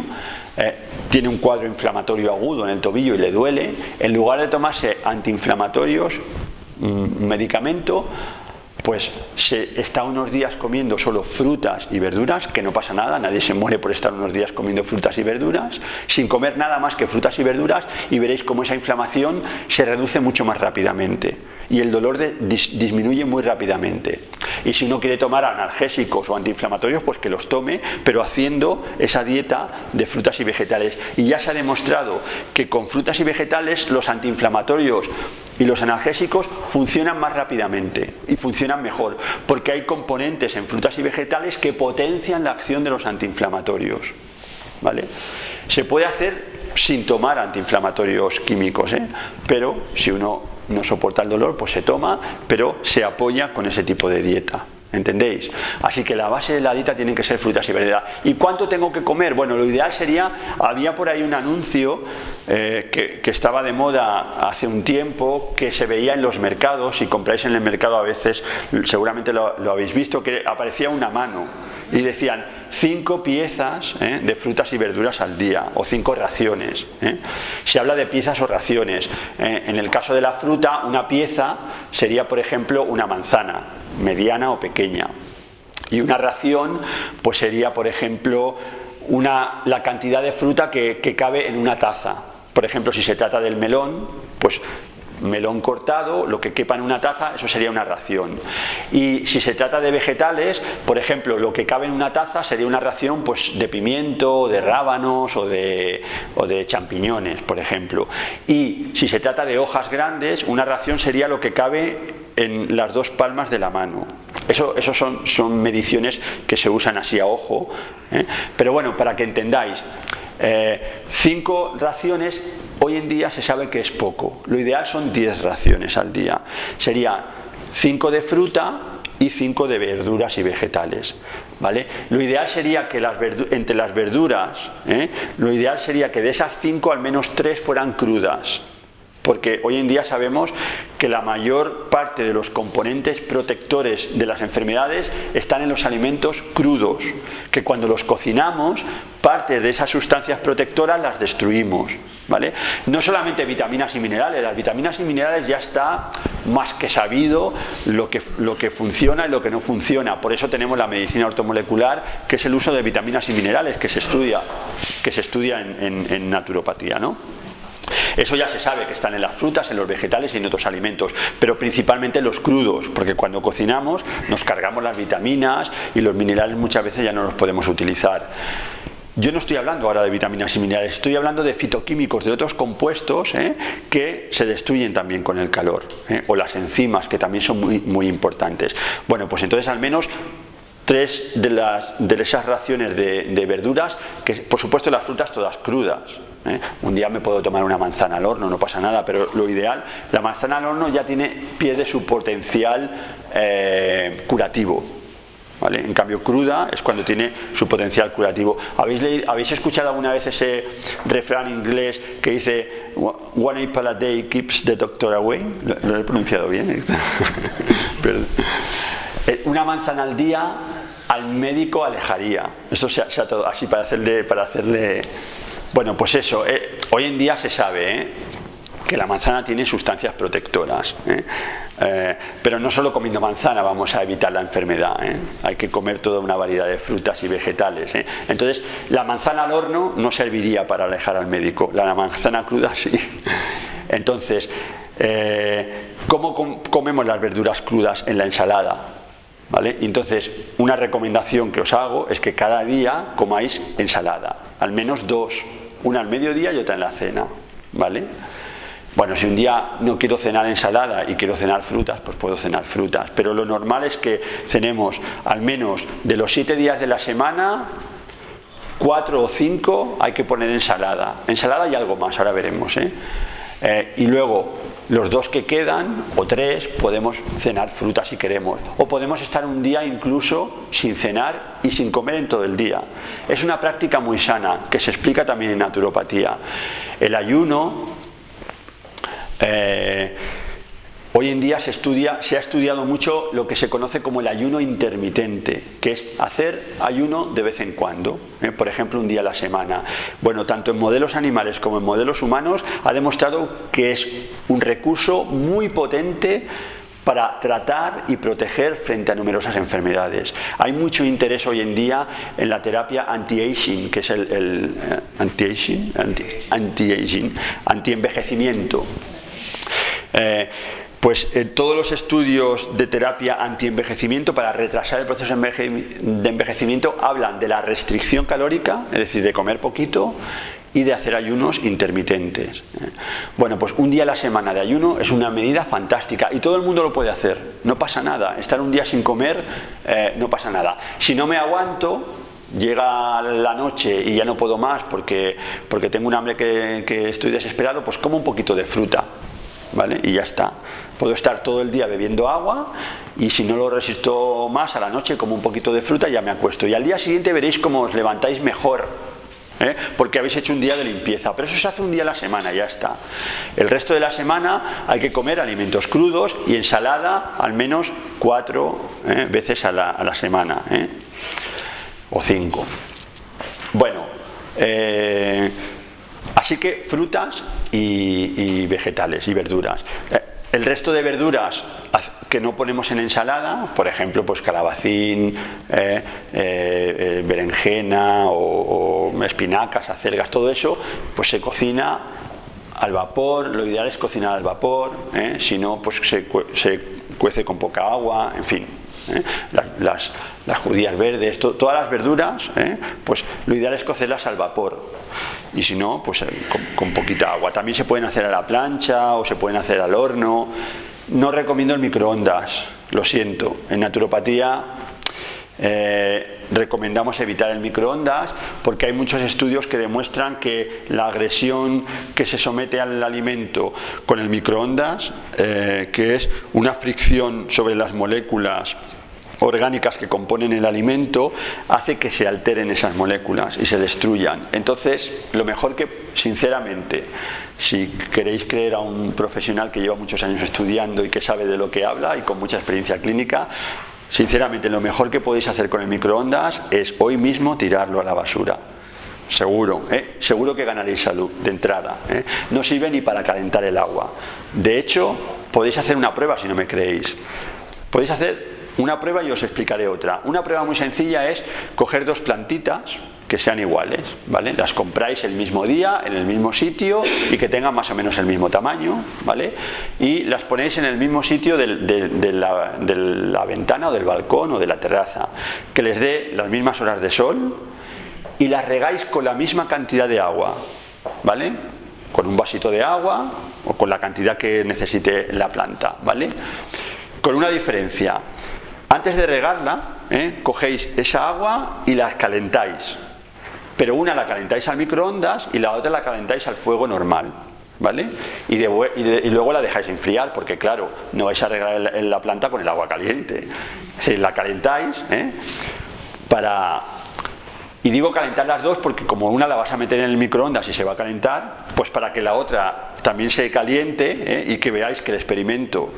tiene un cuadro inflamatorio agudo en el tobillo y le duele, en lugar de tomarse antiinflamatorios, un medicamento, pues se está unos días comiendo solo frutas y verduras, que no pasa nada, nadie se muere por estar unos días comiendo frutas y verduras, sin comer nada más que frutas y verduras, y veréis cómo esa inflamación se reduce mucho más rápidamente y el dolor disminuye muy rápidamente. Y si uno quiere tomar analgésicos o antiinflamatorios, pues que los tome, pero haciendo esa dieta de frutas y vegetales. Y ya se ha demostrado que con frutas y vegetales los antiinflamatorios y los analgésicos funcionan más rápidamente y funcionan mejor, porque hay componentes en frutas y vegetales que potencian la acción de los antiinflamatorios, ¿vale? Se puede hacer sin tomar antiinflamatorios químicos, pero si uno no soporta el dolor, pues se toma, pero se apoya con ese tipo de dieta. ¿Entendéis? Así que la base de la dieta tienen que ser frutas y verduras. ¿Y cuánto tengo que comer? Bueno, lo ideal sería, había por ahí un anuncio que estaba de moda hace un tiempo, que se veía en los mercados. Si compráis en el mercado a veces, seguramente lo habéis visto, que aparecía una mano y decían 5 piezas de frutas y verduras al día, o 5 raciones. Se habla de piezas o raciones. En el caso de la fruta, una pieza sería, por ejemplo, una manzana, mediana o pequeña. Y una ración, pues sería, por ejemplo, la cantidad de fruta que cabe en una taza. Por ejemplo, si se trata del melón, pues melón cortado, lo que quepa en una taza, eso sería una ración. Y si se trata de vegetales, por ejemplo, lo que cabe en una taza sería una ración, pues, de pimiento, de rábanos o de champiñones, por ejemplo. Y si se trata de hojas grandes, una ración sería lo que cabe en las 2 palmas de la mano. Eso son mediciones que se usan así a ojo, pero bueno, para que entendáis, 5 raciones hoy en día se sabe que es poco. Lo ideal son 10 raciones al día. Sería 5 de fruta y 5 de verduras y vegetales, ¿vale? Lo ideal sería que entre las verduras, lo ideal sería que de esas 5 al menos 3 fueran crudas, porque hoy en día sabemos que la mayor parte de los componentes protectores de las enfermedades están en los alimentos crudos, que cuando los cocinamos, parte de esas sustancias protectoras las destruimos, ¿vale? No solamente vitaminas y minerales, las vitaminas y minerales ya está más que sabido lo que funciona y lo que no funciona. Por eso tenemos la medicina ortomolecular, que es el uso de vitaminas y minerales que se estudia en naturopatía, ¿no? Eso ya se sabe que están en las frutas, en los vegetales y en otros alimentos, pero principalmente en los crudos, porque cuando cocinamos nos cargamos las vitaminas y los minerales muchas veces ya no los podemos utilizar. Yo no estoy hablando ahora de vitaminas y minerales, estoy hablando de fitoquímicos, de otros compuestos que se destruyen también con el calor, o las enzimas, que también son muy, muy importantes. Bueno, pues entonces al menos 3 de esas raciones de verduras, que por supuesto las frutas todas crudas. Un día me puedo tomar una manzana al horno, no pasa nada, pero lo ideal, la manzana al horno ya pierde su potencial curativo, ¿vale? En cambio cruda es cuando tiene su potencial curativo. ¿Habéis escuchado alguna vez ese refrán inglés que dice "One apple a day keeps the doctor away"? ¿Lo he pronunciado bien? Perdón. Una manzana al día al médico alejaría. Esto sea todo así para hacerle. Bueno, pues eso, hoy en día se sabe que la manzana tiene sustancias protectoras, pero no solo comiendo manzana vamos a evitar la enfermedad, hay que comer toda una variedad de frutas y vegetales. Entonces, la manzana al horno no serviría para alejar al médico, la manzana cruda sí. Entonces, ¿cómo comemos las verduras crudas en la ensalada? ¿Vale? Entonces, una recomendación que os hago es que cada día comáis ensalada, al menos 2, una al mediodía y otra en la cena, ¿vale? Bueno, si un día no quiero cenar ensalada y quiero cenar frutas, pues puedo cenar frutas, pero lo normal es que cenemos al menos de los 7 días de la semana, 4 o 5 hay que poner ensalada y algo más, ahora veremos, y luego los 2 que quedan, o 3, podemos cenar fruta si queremos, o podemos estar un día incluso sin cenar y sin comer en todo el día. Es una práctica muy sana que se explica también en naturopatía. El ayuno, hoy en día se ha estudiado mucho lo que se conoce como el ayuno intermitente, que es hacer ayuno de vez en cuando, por ejemplo un día a la semana. Bueno, tanto en modelos animales como en modelos humanos ha demostrado que es un recurso muy potente para tratar y proteger frente a numerosas enfermedades. Hay mucho interés hoy en día en la terapia anti-aging, que es anti-envejecimiento. Pues todos los estudios de terapia anti-envejecimiento para retrasar el proceso de envejecimiento hablan de la restricción calórica, es decir, de comer poquito, y de hacer ayunos intermitentes. Bueno, pues un día a la semana de ayuno es una medida fantástica y todo el mundo lo puede hacer, no pasa nada. Estar un día sin comer no pasa nada. Si no me aguanto, llega la noche y ya no puedo más porque tengo un hambre que estoy desesperado, pues como un poquito de fruta, ¿vale? Y ya está. Puedo estar todo el día bebiendo agua y si no lo resisto más, a la noche como un poquito de fruta y ya me acuesto. Y al día siguiente veréis cómo os levantáis mejor, porque habéis hecho un día de limpieza. Pero eso se hace un día a la semana, ya está. El resto de la semana hay que comer alimentos crudos y ensalada al menos 4 veces a la semana, o 5. Bueno, así que frutas y vegetales y verduras. El resto de verduras que no ponemos en ensalada, por ejemplo, pues calabacín, berenjena o espinacas, acelgas, todo eso, pues se cocina al vapor. Lo ideal es cocinar al vapor, si no, pues se cuece con poca agua, en fin. Las judías verdes, todas las verduras, pues lo ideal es cocerlas al vapor y si no, pues con poquita agua. También se pueden hacer a la plancha o se pueden hacer al horno. No recomiendo el microondas, lo siento. En naturopatía recomendamos evitar el microondas porque hay muchos estudios que demuestran que la agresión que se somete al alimento con el microondas, que es una fricción sobre las moléculas orgánicas que componen el alimento hace que se alteren esas moléculas y se destruyan. Entonces, lo mejor que, sinceramente, si queréis creer a un profesional que lleva muchos años estudiando y que sabe de lo que habla y con mucha experiencia clínica, sinceramente, lo mejor que podéis hacer con el microondas es hoy mismo tirarlo a la basura. Seguro, seguro que ganaréis salud de entrada. No sirve ni para calentar el agua. De hecho, podéis hacer una prueba si no me creéis. Podéis hacer una prueba y os explicaré otra. Una prueba muy sencilla es coger dos plantitas que sean iguales, ¿vale? Las compráis el mismo día, en el mismo sitio y que tengan más o menos el mismo tamaño, ¿vale? Y las ponéis en el mismo sitio de la ventana o del balcón o de la terraza, que les dé las mismas horas de sol y las regáis con la misma cantidad de agua, ¿vale? Con un vasito de agua o con la cantidad que necesite la planta, ¿vale? Con una diferencia. Antes de regarla, cogéis esa agua y la calentáis. Pero una la calentáis al microondas y la otra la calentáis al fuego normal, ¿vale? Y luego la dejáis enfriar, porque claro, no vais a regar la planta con el agua caliente. Si la calentáis, y digo calentar las dos porque como una la vas a meter en el microondas y se va a calentar, pues para que la otra también se caliente y que veáis que el experimento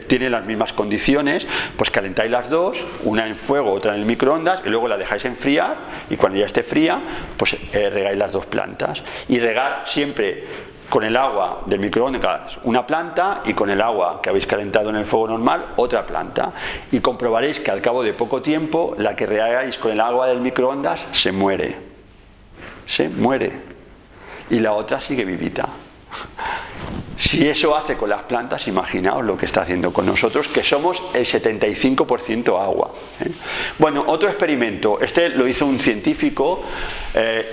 tiene las mismas condiciones, pues calentáis las dos, una en fuego, otra en el microondas, y luego la dejáis enfriar y cuando ya esté fría, pues regáis las dos plantas. Y regar siempre con el agua del microondas una planta y con el agua que habéis calentado en el fuego normal otra planta. Y comprobaréis que al cabo de poco tiempo la que regáis con el agua del microondas se muere. Se muere. Y la otra sigue vivita. Si eso hace con las plantas, imaginaos lo que está haciendo con nosotros, que somos el 75% agua. Bueno, otro experimento. Este lo hizo un científico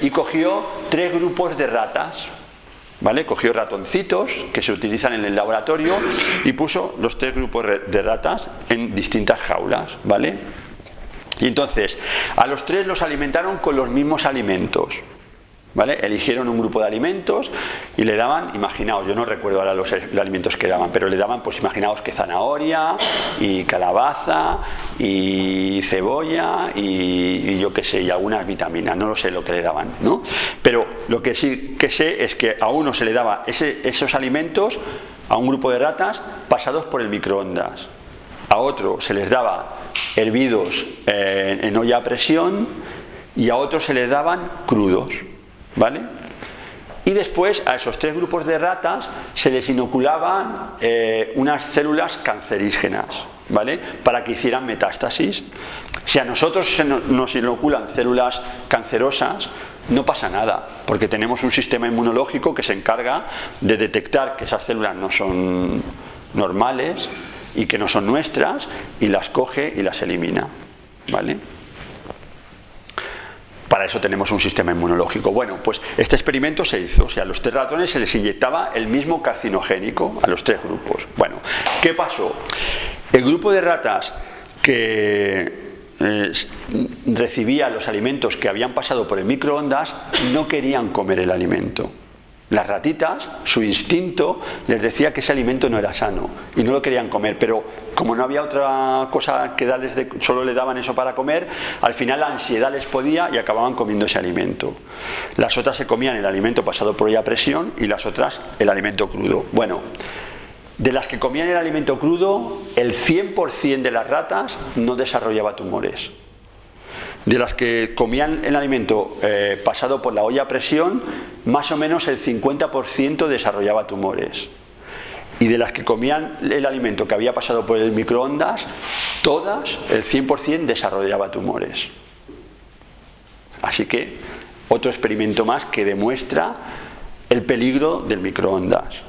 y cogió 3 grupos de ratas. ¿Vale? Cogió ratoncitos que se utilizan en el laboratorio y puso los 3 grupos de ratas en distintas jaulas, ¿vale? Y entonces, a los 3 los alimentaron con los mismos alimentos, ¿vale? Eligieron un grupo de alimentos y le daban, imaginaos, yo no recuerdo ahora los alimentos que daban, pero le daban, pues imaginaos que zanahoria y calabaza y cebolla y yo qué sé, y algunas vitaminas, no lo sé lo que le daban, ¿no? Pero lo que sí que sé es que a uno se le daba esos alimentos, a un grupo de ratas, pasados por el microondas. A otro se les daba hervidos en olla a presión y a otros se les daban crudos, ¿vale? Y después a esos 3 grupos de ratas se les inoculaban unas células cancerígenas, ¿vale? Para que hicieran metástasis. Si a nosotros nos inoculan células cancerosas, no pasa nada, porque tenemos un sistema inmunológico que se encarga de detectar que esas células no son normales y que no son nuestras, y las coge y las elimina, ¿vale? Para eso tenemos un sistema inmunológico. Bueno, pues este experimento se hizo, o sea, a los 3 ratones se les inyectaba el mismo carcinogénico, a los 3 grupos. Bueno, ¿qué pasó? El grupo de ratas que recibía los alimentos que habían pasado por el microondas no querían comer el alimento. Las ratitas, su instinto les decía que ese alimento no era sano y no lo querían comer, pero como no había otra cosa que darles, solo le daban eso para comer, al final la ansiedad les podía y acababan comiendo ese alimento. Las otras se comían el alimento pasado por olla a presión y las otras el alimento crudo. Bueno, de las que comían el alimento crudo, el 100% de las ratas no desarrollaba tumores. De las que comían el alimento pasado por la olla a presión, más o menos el 50% desarrollaba tumores. Y de las que comían el alimento que había pasado por el microondas, todas, el 100% desarrollaba tumores. Así que, otro experimento más que demuestra el peligro del microondas.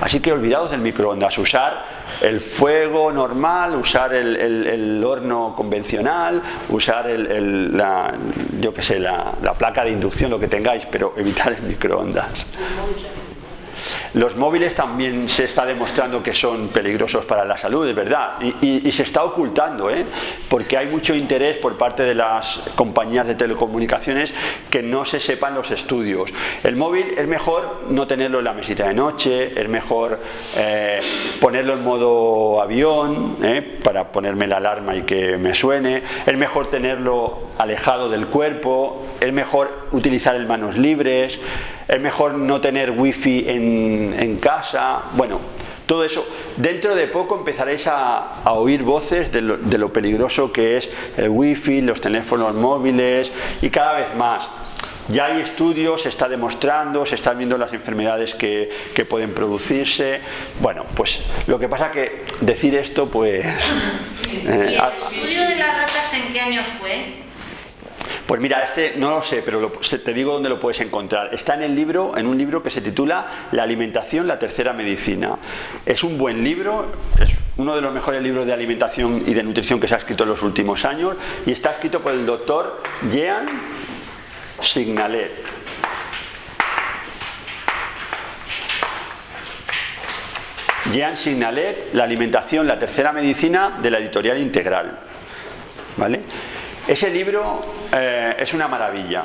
Así que olvidaos del microondas, usar el fuego normal, usar el horno convencional, usar yo qué sé, la placa de inducción, lo que tengáis, pero evitar el microondas. Los móviles también se está demostrando que son peligrosos para la salud, es verdad, y se está ocultando, porque hay mucho interés por parte de las compañías de telecomunicaciones que no se sepan los estudios. El móvil es mejor no tenerlo en la mesita de noche, es mejor ponerlo en modo avión, para ponerme la alarma y que me suene, es mejor tenerlo alejado del cuerpo, es mejor utilizar el manos libres, es mejor no tener wifi en casa. Bueno, todo eso. Dentro de poco empezaréis a oír voces de lo peligroso que es el wifi, los teléfonos móviles y cada vez más. Ya hay estudios, se está demostrando, se están viendo las enfermedades que pueden producirse. Bueno, pues lo que pasa que decir esto, pues... ¿Y el estudio de las ratas en qué año fue? Pues mira, no lo sé, pero te digo dónde lo puedes encontrar. Está en un libro que se titula La alimentación, la tercera medicina. Es un buen libro, es uno de los mejores libros de alimentación y de nutrición que se ha escrito en los últimos años, y está escrito por el doctor Jean Signalet. Jean Signalet, La alimentación, la tercera medicina, de la editorial Integral. ¿Vale? Ese libro es una maravilla.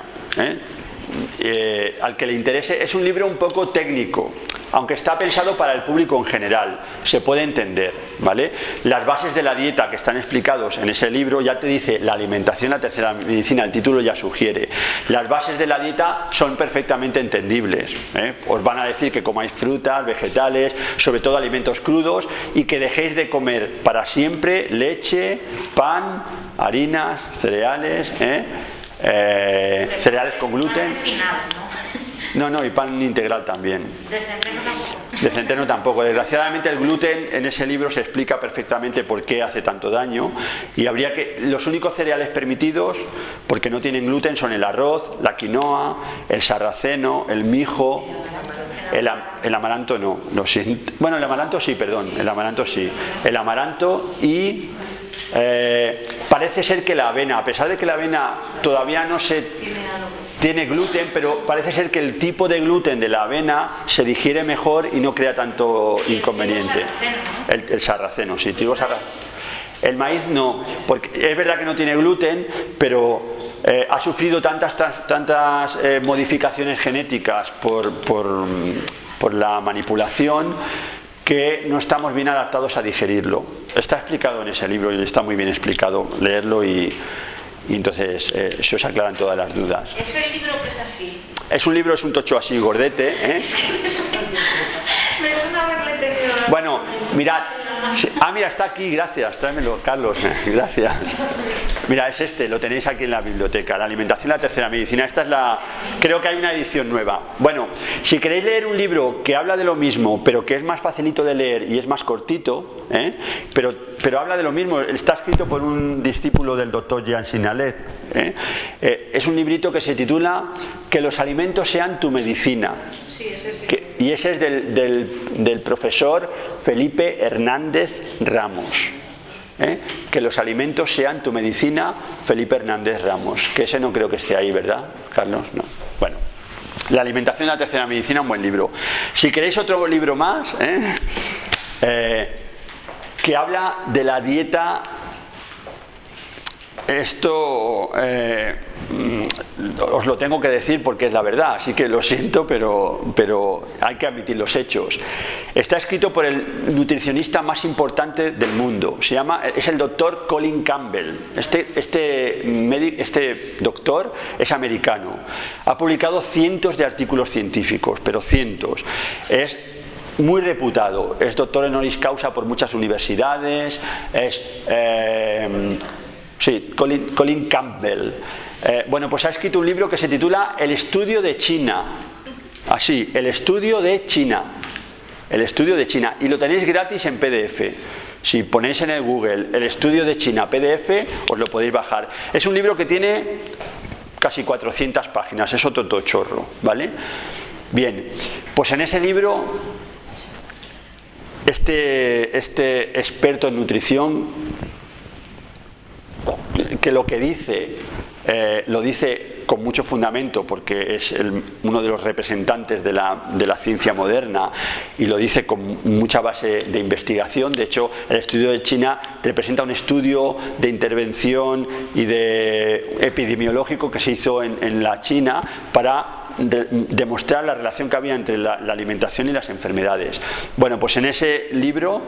Al que le interese, es un libro un poco técnico, aunque está pensado para el público en general, se puede entender, ¿vale? Las bases de la dieta que están explicados en ese libro ya te dice la alimentación, la tercera medicina, el título ya sugiere. Las bases de la dieta son perfectamente entendibles, Os van a decir que comáis frutas, vegetales, sobre todo alimentos crudos, y que dejéis de comer para siempre leche, pan, harinas, cereales, cereales con gluten. No, y pan integral también. ¿De centeno tampoco? De centeno tampoco. Desgraciadamente el gluten en ese libro se explica perfectamente por qué hace tanto daño, y habría que... Los únicos cereales permitidos, porque no tienen gluten, son el arroz, la quinoa, el sarraceno, el mijo, el amaranto no, lo siento. Bueno, el amaranto sí, perdón, el amaranto sí. El amaranto y... parece ser que la avena, a pesar de que la avena todavía no tiene gluten, pero parece ser que el tipo de gluten de la avena se digiere mejor y no crea tanto inconveniente. El sarraceno, sí, trigo sarraceno. El maíz no, porque es verdad que no tiene gluten, pero ha sufrido tantas modificaciones genéticas por la manipulación, que no estamos bien adaptados a digerirlo. Está explicado en ese libro y está muy bien explicado, leerlo y entonces se os aclaran todas las dudas. ¿Es el libro que es así? Es un tocho así gordete, Me suena haberle tenido... Bueno, mirad. Mira, está aquí, gracias, tráemelo, Carlos, gracias. Mira, es lo tenéis aquí en la biblioteca, La alimentación, la tercera medicina. Esta es creo que hay una edición nueva. Bueno, si queréis leer un libro que habla de lo mismo, pero que es más facilito de leer y es más cortito, pero habla de lo mismo, está escrito por un discípulo del doctor Jean Signalet, es un librito que se titula Que los alimentos sean tu medicina. Sí, ese sí. Y ese es del profesor Felipe Hernández Ramos. Que los alimentos sean tu medicina, Felipe Hernández Ramos. Que ese no creo que esté ahí, ¿verdad, Carlos? No. Bueno, La alimentación, la tercera medicina, un buen libro. Si queréis otro libro más, que habla de la dieta. Esto os lo tengo que decir porque es la verdad, así que lo siento, pero hay que admitir los hechos. Está escrito por el nutricionista más importante del mundo, es el doctor Colin Campbell. Este doctor es americano, ha publicado cientos de artículos científicos, pero cientos. Es muy reputado, es doctor honoris causa por muchas universidades, Sí, Colin Campbell. Bueno, pues ha escrito un libro que se titula El estudio de China. Así, El estudio de China. El estudio de China. Y lo tenéis gratis en PDF. Si ponéis en el Google El estudio de China PDF, os lo podéis bajar. Es un libro que tiene casi 400 páginas. Es otro tochorro, ¿vale? Bien, pues en ese libro, este experto en nutrición, que lo que dice lo dice con mucho fundamento, porque es uno de los representantes de la ciencia moderna y lo dice con mucha base de investigación. De hecho, el estudio de China representa un estudio de intervención y de epidemiológico que se hizo en la China para demostrar la relación que había entre la alimentación y las enfermedades. Bueno, pues en ese libro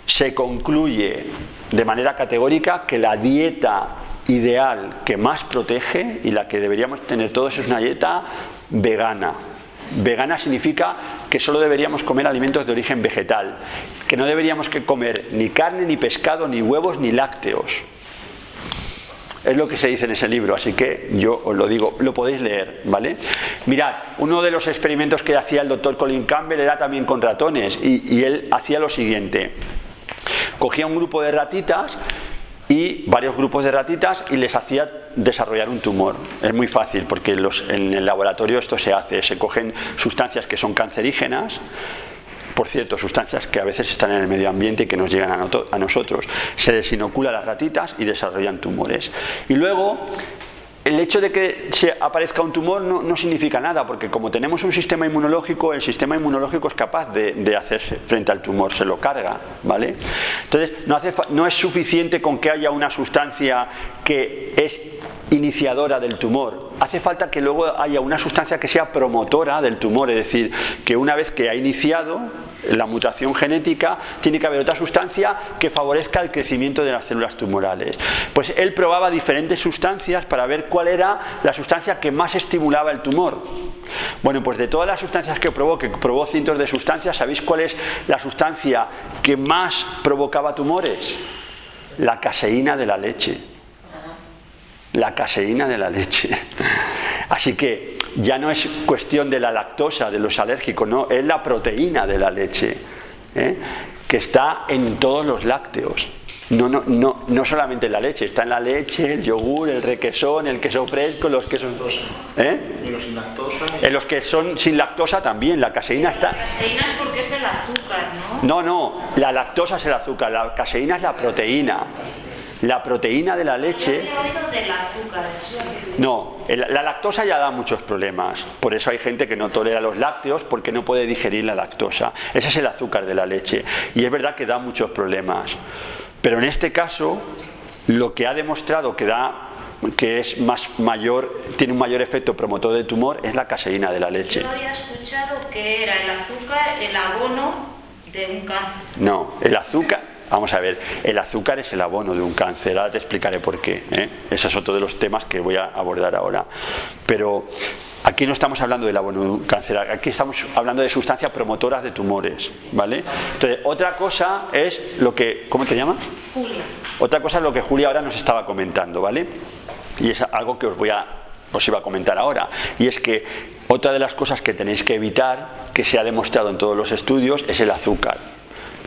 se concluye de manera categórica que la dieta ideal que más protege y la que deberíamos tener todos es una dieta vegana. Vegana significa que solo deberíamos comer alimentos de origen vegetal, que no deberíamos comer ni carne, ni pescado, ni huevos, ni lácteos. Es lo que se dice en ese libro, así que yo os lo digo, lo podéis leer, ¿vale? Mirad, uno de los experimentos que hacía el doctor Colin Campbell era también con ratones y él hacía lo siguiente. Cogía un grupo de ratitas y varios grupos de ratitas y les hacía desarrollar un tumor. Es muy fácil porque en el laboratorio esto se hace, se cogen sustancias que son cancerígenas, por cierto, sustancias que a veces están en el medio ambiente y que nos llegan a nosotros. Se les inocula a las ratitas y desarrollan tumores. Y luego, el hecho de que se aparezca un tumor no significa nada, porque como tenemos un sistema inmunológico, el sistema inmunológico es capaz de hacerse frente al tumor, se lo carga, ¿vale? Entonces, no es suficiente con que haya una sustancia que es iniciadora del tumor. Hace falta que luego haya una sustancia que sea promotora del tumor, es decir, que una vez que ha iniciado la mutación genética, tiene que haber otra sustancia que favorezca el crecimiento de las células tumorales. Pues él probaba diferentes sustancias para ver cuál era la sustancia que más estimulaba el tumor. Bueno, pues de todas las sustancias que probó cientos de sustancias, ¿sabéis cuál es la sustancia que más provocaba tumores? La caseína de la leche. La caseína de la leche. Así que ya no es cuestión de la lactosa, de los alérgicos, no, es la proteína de la leche, que está en todos los lácteos. No solamente en la leche, está en la leche, el yogur, el requesón, el queso fresco, los quesos... ¿Y los sin lactosa? En los que son sin lactosa también, la caseína está... La caseína es porque es el azúcar, ¿no? No, la lactosa es el azúcar, la caseína es la proteína. La proteína de la leche... Yo había oído del azúcar. No, la lactosa ya da muchos problemas. Por eso hay gente que no tolera los lácteos porque no puede digerir la lactosa. Ese es el azúcar de la leche. Y es verdad que da muchos problemas. Pero en este caso, lo que ha demostrado que es tiene un mayor efecto promotor de tumor es la caseína de la leche. Yo había escuchado que era el azúcar el abono de un cáncer. No, el azúcar... Vamos a ver, el azúcar es el abono de un cáncer, ahora te explicaré por qué, Ese es otro de los temas que voy a abordar ahora. Pero aquí no estamos hablando del abono de un cáncer, aquí estamos hablando de sustancias promotoras de tumores, ¿vale? Entonces, otra cosa es lo que... ¿Cómo te llamas? Julia. Otra cosa es lo que Julia ahora nos estaba comentando, ¿vale? Y es algo que os iba a comentar ahora, y es que otra de las cosas que tenéis que evitar, que se ha demostrado en todos los estudios, es el azúcar.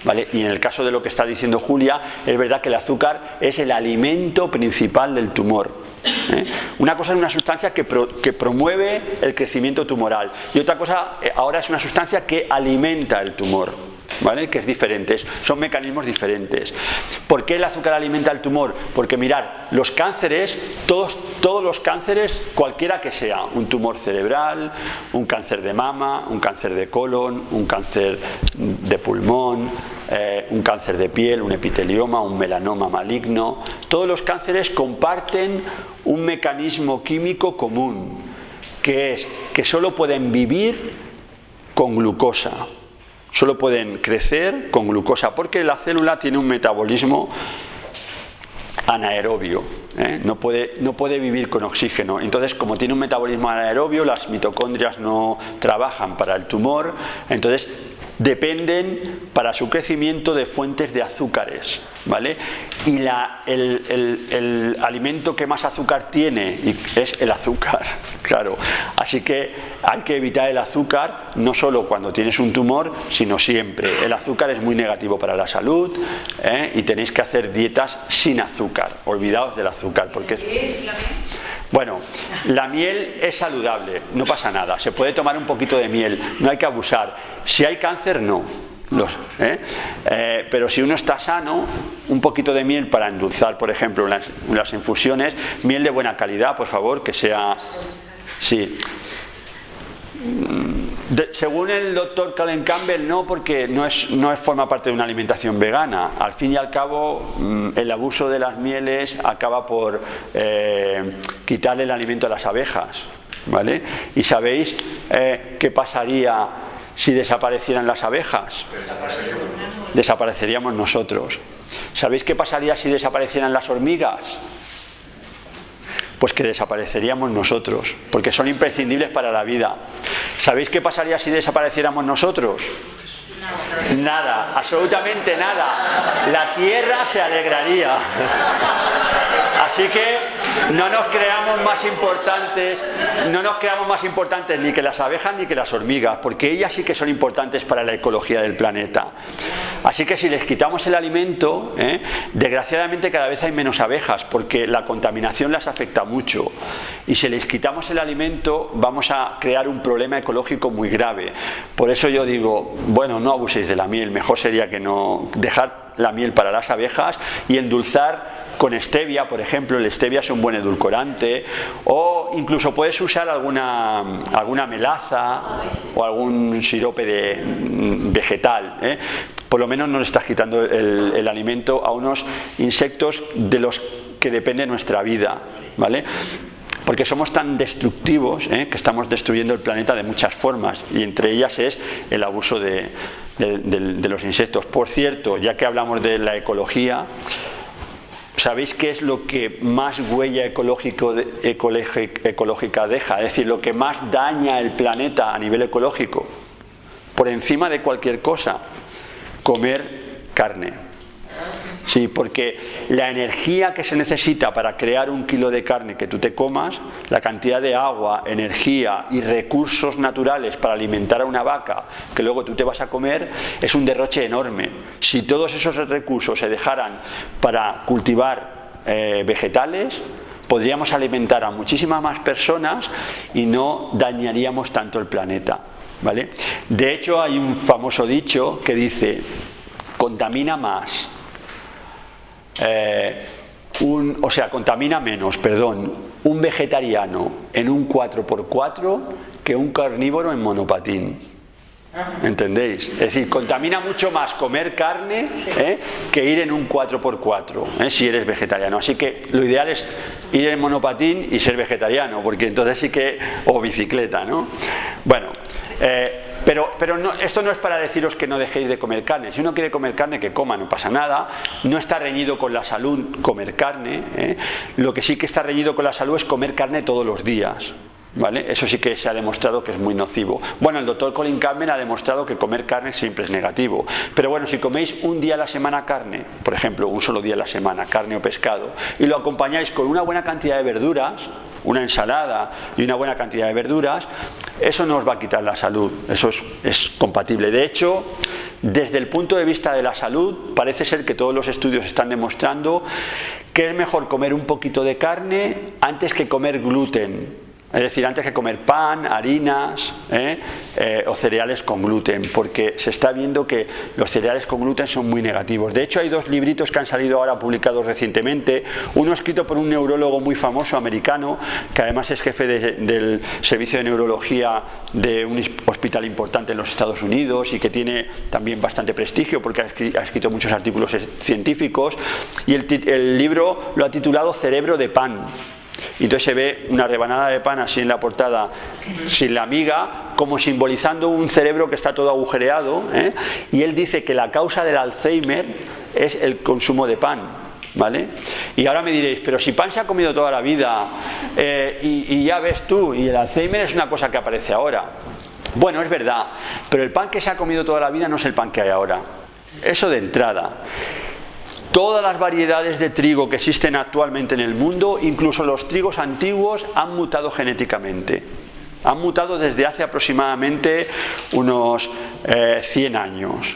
¿Vale? Y en el caso de lo que está diciendo Julia, es verdad que el azúcar es el alimento principal del tumor. Una cosa es una sustancia que promueve el crecimiento tumoral y otra cosa ahora es una sustancia que alimenta el tumor, ¿vale? Que es diferente, son mecanismos diferentes. ¿Por qué el azúcar alimenta el tumor? Porque mirad, los cánceres, todos los cánceres, cualquiera que sea, un tumor cerebral, un cáncer de mama, un cáncer de colon, un cáncer de pulmón, un cáncer de piel, un epitelioma, un melanoma maligno, todos los cánceres comparten un mecanismo químico común, que es que solo pueden vivir con glucosa. Solo pueden crecer con glucosa porque la célula tiene un metabolismo anaerobio, no puede vivir con oxígeno. Entonces, como tiene un metabolismo anaerobio, las mitocondrias no trabajan para el tumor, entonces dependen para su crecimiento de fuentes de azúcares, ¿vale? Y el alimento que más azúcar tiene es el azúcar, claro. Así que hay que evitar el azúcar, no solo cuando tienes un tumor, sino siempre. El azúcar es muy negativo para la salud, y tenéis que hacer dietas sin azúcar. Olvidaos del azúcar, porque... Bueno, la miel es saludable, no pasa nada, se puede tomar un poquito de miel, no hay que abusar. Si hay cáncer, no. Pero si uno está sano, un poquito de miel para endulzar, por ejemplo, las infusiones, miel de buena calidad, por favor, que sea... Sí. Según el doctor Colin Campbell, no, porque no forma parte de una alimentación vegana. Al fin y al cabo, el abuso de las mieles acaba por quitarle el alimento a las abejas, ¿vale? ¿Y sabéis qué pasaría si desaparecieran las abejas? Desapareceríamos nosotros. ¿Sabéis qué pasaría si desaparecieran las hormigas? Pues que desapareceríamos nosotros, porque son imprescindibles para la vida. ¿Sabéis qué pasaría si desapareciéramos nosotros? Nada, absolutamente nada. La tierra se alegraría. Así que no nos creamos más importantes ni que las abejas ni que las hormigas, porque ellas sí que son importantes para la ecología del planeta. Así que si les quitamos el alimento, desgraciadamente cada vez hay menos abejas, porque la contaminación las afecta mucho. Y si les quitamos el alimento, vamos a crear un problema ecológico muy grave. Por eso yo digo, bueno, no abuséis de la miel, mejor sería que no dejar la miel para las abejas y endulzar con stevia, por ejemplo. El stevia es un buen edulcorante, o incluso puedes usar alguna melaza o algún sirope vegetal, Por lo menos no le estás quitando el alimento a unos insectos de los que depende nuestra vida, ¿vale? Porque somos tan destructivos, que estamos destruyendo el planeta de muchas formas, y entre ellas es el abuso de los insectos. Por cierto, ya que hablamos de la ecología, ¿sabéis qué es lo que más huella ecológica deja? Es decir, lo que más daña el planeta a nivel ecológico, por encima de cualquier cosa: comer carne. Sí, porque la energía que se necesita para crear 1 kilo de carne que tú te comas, la cantidad de agua, energía y recursos naturales para alimentar a una vaca que luego tú te vas a comer, es un derroche enorme. Si todos esos recursos se dejaran para cultivar vegetales, podríamos alimentar a muchísimas más personas y no dañaríamos tanto el planeta, ¿vale? De hecho, hay un famoso dicho que dice: contamina más. Contamina menos, un vegetariano en un 4x4 que un carnívoro en monopatín. ¿Entendéis? Es decir, contamina mucho más comer carne que ir en un 4x4, si eres vegetariano. Así que lo ideal es ir en monopatín y ser vegetariano, porque entonces sí que... o bicicleta, ¿no? Bueno, pero no, esto no es para deciros que no dejéis de comer carne. Si uno quiere comer carne, que coma, no pasa nada. No está reñido con la salud comer carne. Lo que sí que está reñido con la salud es comer carne todos los días, ¿vale? Eso sí que se ha demostrado que es muy nocivo. Bueno, el doctor Colin Campbell ha demostrado que comer carne siempre es negativo. Pero bueno, si coméis un día a la semana carne, por ejemplo, un solo día a la semana, carne o pescado, y lo acompañáis con una buena cantidad de verduras, una ensalada y una buena cantidad de verduras, eso no os va a quitar la salud. Eso es compatible. De hecho, desde el punto de vista de la salud, parece ser que todos los estudios están demostrando que es mejor comer un poquito de carne antes que comer gluten. Es decir, antes que comer pan, harinas o cereales con gluten, porque se está viendo que los cereales con gluten son muy negativos. De hecho, hay 2 libritos que han salido ahora publicados recientemente. Uno escrito por un neurólogo muy famoso americano, que además es jefe del servicio de neurología de un hospital importante en los Estados Unidos y que tiene también bastante prestigio porque ha escrito muchos artículos científicos, y el libro lo ha titulado Cerebro de pan. Y entonces se ve una rebanada de pan así en la portada, sin la miga, como simbolizando un cerebro que está todo agujereado, y él dice que la causa del Alzheimer es el consumo de pan, ¿vale? Y ahora me diréis, pero si pan se ha comido toda la vida, y ya ves tú, y el Alzheimer es una cosa que aparece ahora. Bueno, es verdad, pero el pan que se ha comido toda la vida no es el pan que hay ahora. Eso de entrada. Todas las variedades de trigo que existen actualmente en el mundo, incluso los trigos antiguos, han mutado genéticamente. Han mutado desde hace aproximadamente unos 100 años.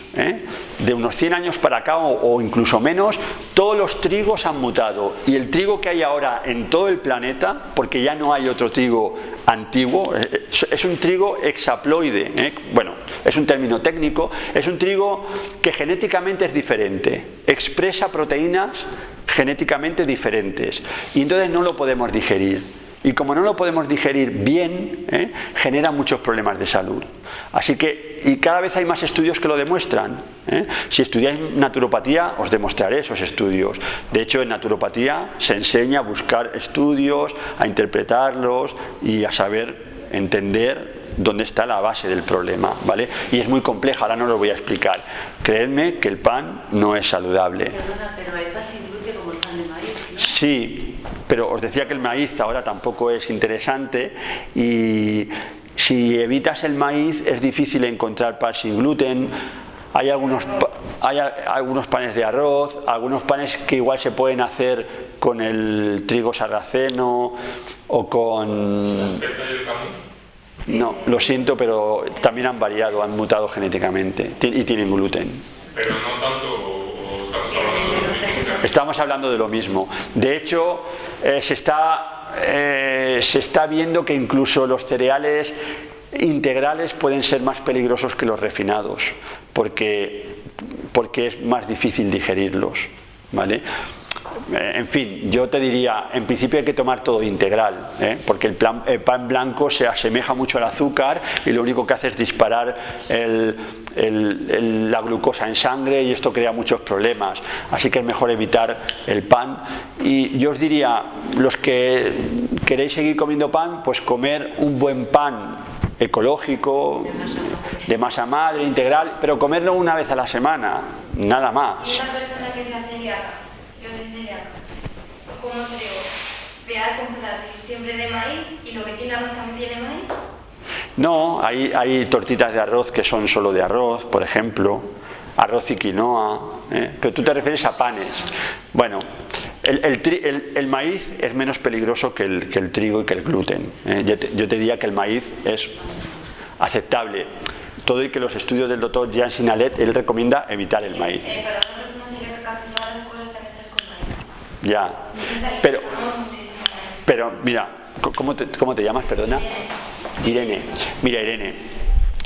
De unos 100 años para acá o incluso menos, todos los trigos han mutado. Y el trigo que hay ahora en todo el planeta, porque ya no hay otro trigo antiguo, es un trigo hexaploide, bueno, es un término técnico, es un trigo que genéticamente es diferente, expresa proteínas genéticamente diferentes y entonces no lo podemos digerir. Y como no lo podemos digerir bien, genera muchos problemas de salud. Así que, y cada vez hay más estudios que lo demuestran. Si estudiáis naturopatía, os demostraré esos estudios. De hecho, en naturopatía se enseña a buscar estudios, a interpretarlos y a saber entender dónde está la base del problema, ¿vale? Y es muy compleja, ahora no lo voy a explicar. Creedme que el pan no es saludable. Perdona, pero hay pan sin gluten como el pan de maíz, ¿no? Sí, pero os decía que el maíz ahora tampoco es interesante y si evitas el maíz es difícil encontrar pan sin gluten. Hay algunos panes de arroz, algunos panes que igual se pueden hacer con el trigo sarraceno o con... No, lo siento, pero también han variado, han mutado genéticamente y tienen gluten. Pero no tanto, o estamos hablando de lo mismo. Estamos hablando de lo mismo. De hecho, se está viendo que incluso los cereales integrales pueden ser más peligrosos que los refinados, porque es más difícil digerirlos, ¿vale? En fin, yo te diría, en principio hay que tomar todo integral, porque el pan blanco se asemeja mucho al azúcar y lo único que hace es disparar la glucosa en sangre y esto crea muchos problemas. Así que es mejor evitar el pan. Y yo os diría, los que queréis seguir comiendo pan, pues comer un buen pan ecológico, de masa madre, integral, pero comerlo una vez a la semana, nada más. Y una persona que sea celíaca, yo soy celíaca, ¿cómo te digo? Voy a comprar siempre de maíz y lo que tiene arroz también tiene maíz. No, hay tortitas de arroz que son solo de arroz, por ejemplo, arroz y quinoa, pero tú te refieres a panes. Bueno, el maíz es menos peligroso que el trigo y que el gluten. Yo te diría que el maíz es aceptable. Todo y que los estudios del doctor Jean Sinalet, él recomienda evitar el maíz. Pero una persona celíaca que casi todas las cosas están hechas con maíz. Ya, pero mira, ¿cómo te llamas, perdona? Irene. Mira, Irene,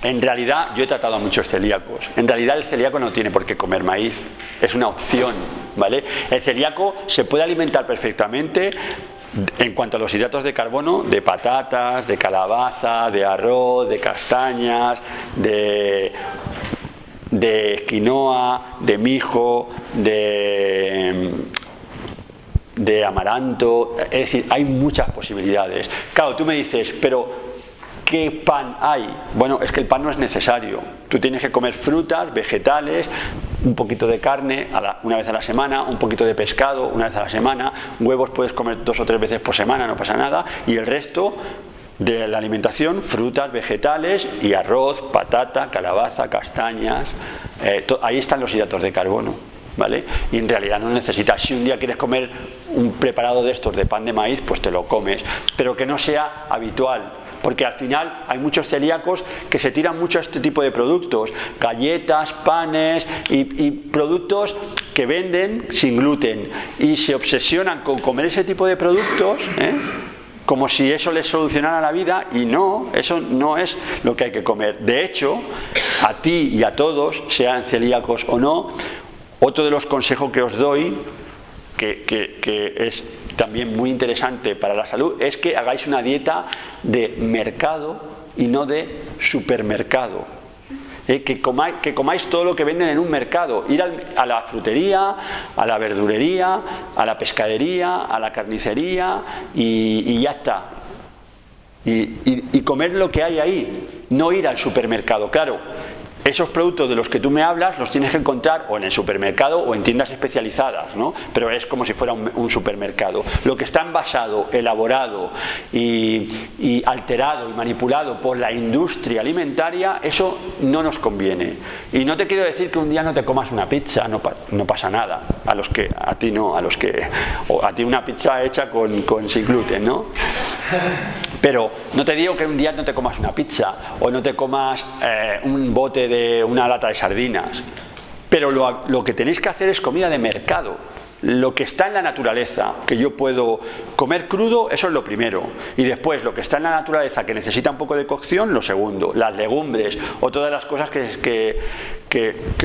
en realidad yo he tratado a muchos celíacos. En realidad el celíaco no tiene por qué comer maíz, es una opción, ¿vale? El celíaco se puede alimentar perfectamente en cuanto a los hidratos de carbono, de patatas, de calabaza, de arroz, de castañas, de quinoa, de mijo, de amaranto. Es decir, hay muchas posibilidades. Claro, tú me dices, pero ¿qué pan hay? Bueno, es que el pan no es necesario. Tú tienes que comer frutas, vegetales, un poquito de carne una vez a la semana, un poquito de pescado una vez a la semana, huevos puedes comer 2 o 3 veces por semana, no pasa nada, y el resto de la alimentación, frutas, vegetales y arroz, patata, calabaza, castañas, ahí están los hidratos de carbono, ¿vale? Y en realidad no necesitas. Si un día quieres comer un preparado de estos de pan de maíz, pues te lo comes, pero que no sea habitual. Porque al final hay muchos celíacos que se tiran mucho a este tipo de productos, galletas, panes y productos que venden sin gluten y se obsesionan con comer ese tipo de productos, como si eso les solucionara la vida, y no, eso no es lo que hay que comer. De hecho, a ti y a todos, sean celíacos o no, otro de los consejos que os doy, que es también muy interesante para la salud, es que hagáis una dieta de mercado y no de supermercado. Que comáis todo lo que venden en un mercado, ir a la frutería, a la verdulería, a la pescadería, a la carnicería y ya está. Y comer lo que hay ahí, no ir al supermercado. Claro, esos productos de los que tú me hablas los tienes que encontrar o en el supermercado o en tiendas especializadas, ¿no? Pero es como si fuera un supermercado. Lo que está envasado, elaborado y alterado y manipulado por la industria alimentaria, eso no nos conviene. Y no te quiero decir que un día no te comas una pizza, no pasa nada. A ti no, o a ti una pizza hecha sin gluten, ¿no? Pero no te digo que un día no te comas una pizza o no te comas un bote de una lata de sardinas, pero lo que tenéis que hacer es comida de mercado, lo que está en la naturaleza, que yo puedo comer crudo, eso es lo primero. Y después, lo que está en la naturaleza, que necesita un poco de cocción, lo segundo. Las legumbres o todas las cosas que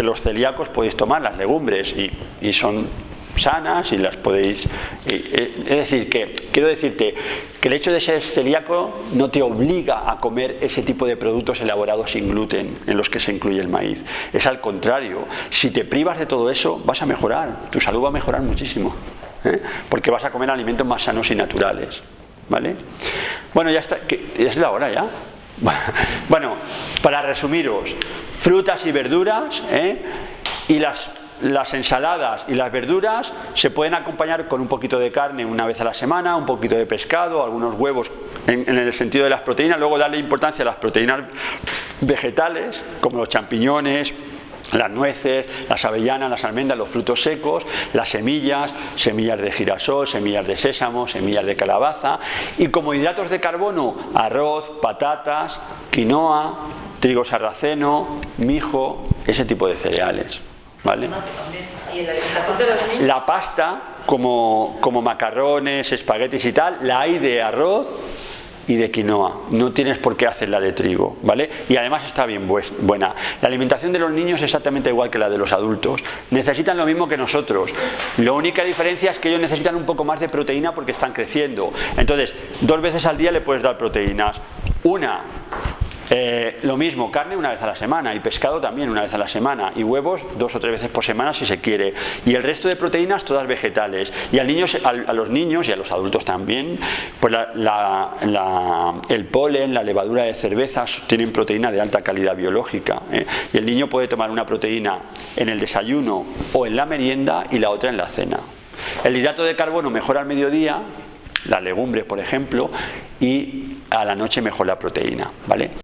los celíacos podéis tomar, las legumbres, y son sanas y las podéis... Es decir, que quiero decirte que el hecho de ser celíaco no te obliga a comer ese tipo de productos elaborados sin gluten en los que se incluye el maíz. Es al contrario, si te privas de todo eso vas a mejorar, tu salud va a mejorar muchísimo, porque vas a comer alimentos más sanos y naturales, ¿vale? Bueno, ya está, ¿es la hora ya? Bueno, para resumiros, frutas y verduras, y las ensaladas y las verduras se pueden acompañar con un poquito de carne una vez a la semana, un poquito de pescado, algunos huevos en el sentido de las proteínas. Luego darle importancia a las proteínas vegetales, como los champiñones, las nueces, las avellanas, las almendras, los frutos secos, las semillas de girasol, semillas de sésamo, semillas de calabaza. Y como hidratos de carbono, arroz, patatas, quinoa, trigo sarraceno, mijo, ese tipo de cereales. ¿Vale? ¿Y en la alimentación de los niños? La pasta, como macarrones, espaguetis y tal, la hay de arroz y de quinoa. No tienes por qué hacerla de trigo, ¿vale? Y además está bien buena. La alimentación de los niños es exactamente igual que la de los adultos. Necesitan lo mismo que nosotros. La única diferencia es que ellos necesitan un poco más de proteína porque están creciendo. Entonces, 2 veces al día le puedes dar proteínas. Lo mismo, carne una vez a la semana, y pescado también una vez a la semana, y huevos 2 o 3 veces por semana si se quiere, y el resto de proteínas todas vegetales. Y a los niños y a los adultos también, pues el polen, la levadura de cerveza tienen proteína de alta calidad biológica, y el niño puede tomar una proteína en el desayuno o en la merienda y la otra en la cena. El hidrato de carbono mejora al mediodía, las legumbres por ejemplo, y a la noche mejor la proteína, ¿vale?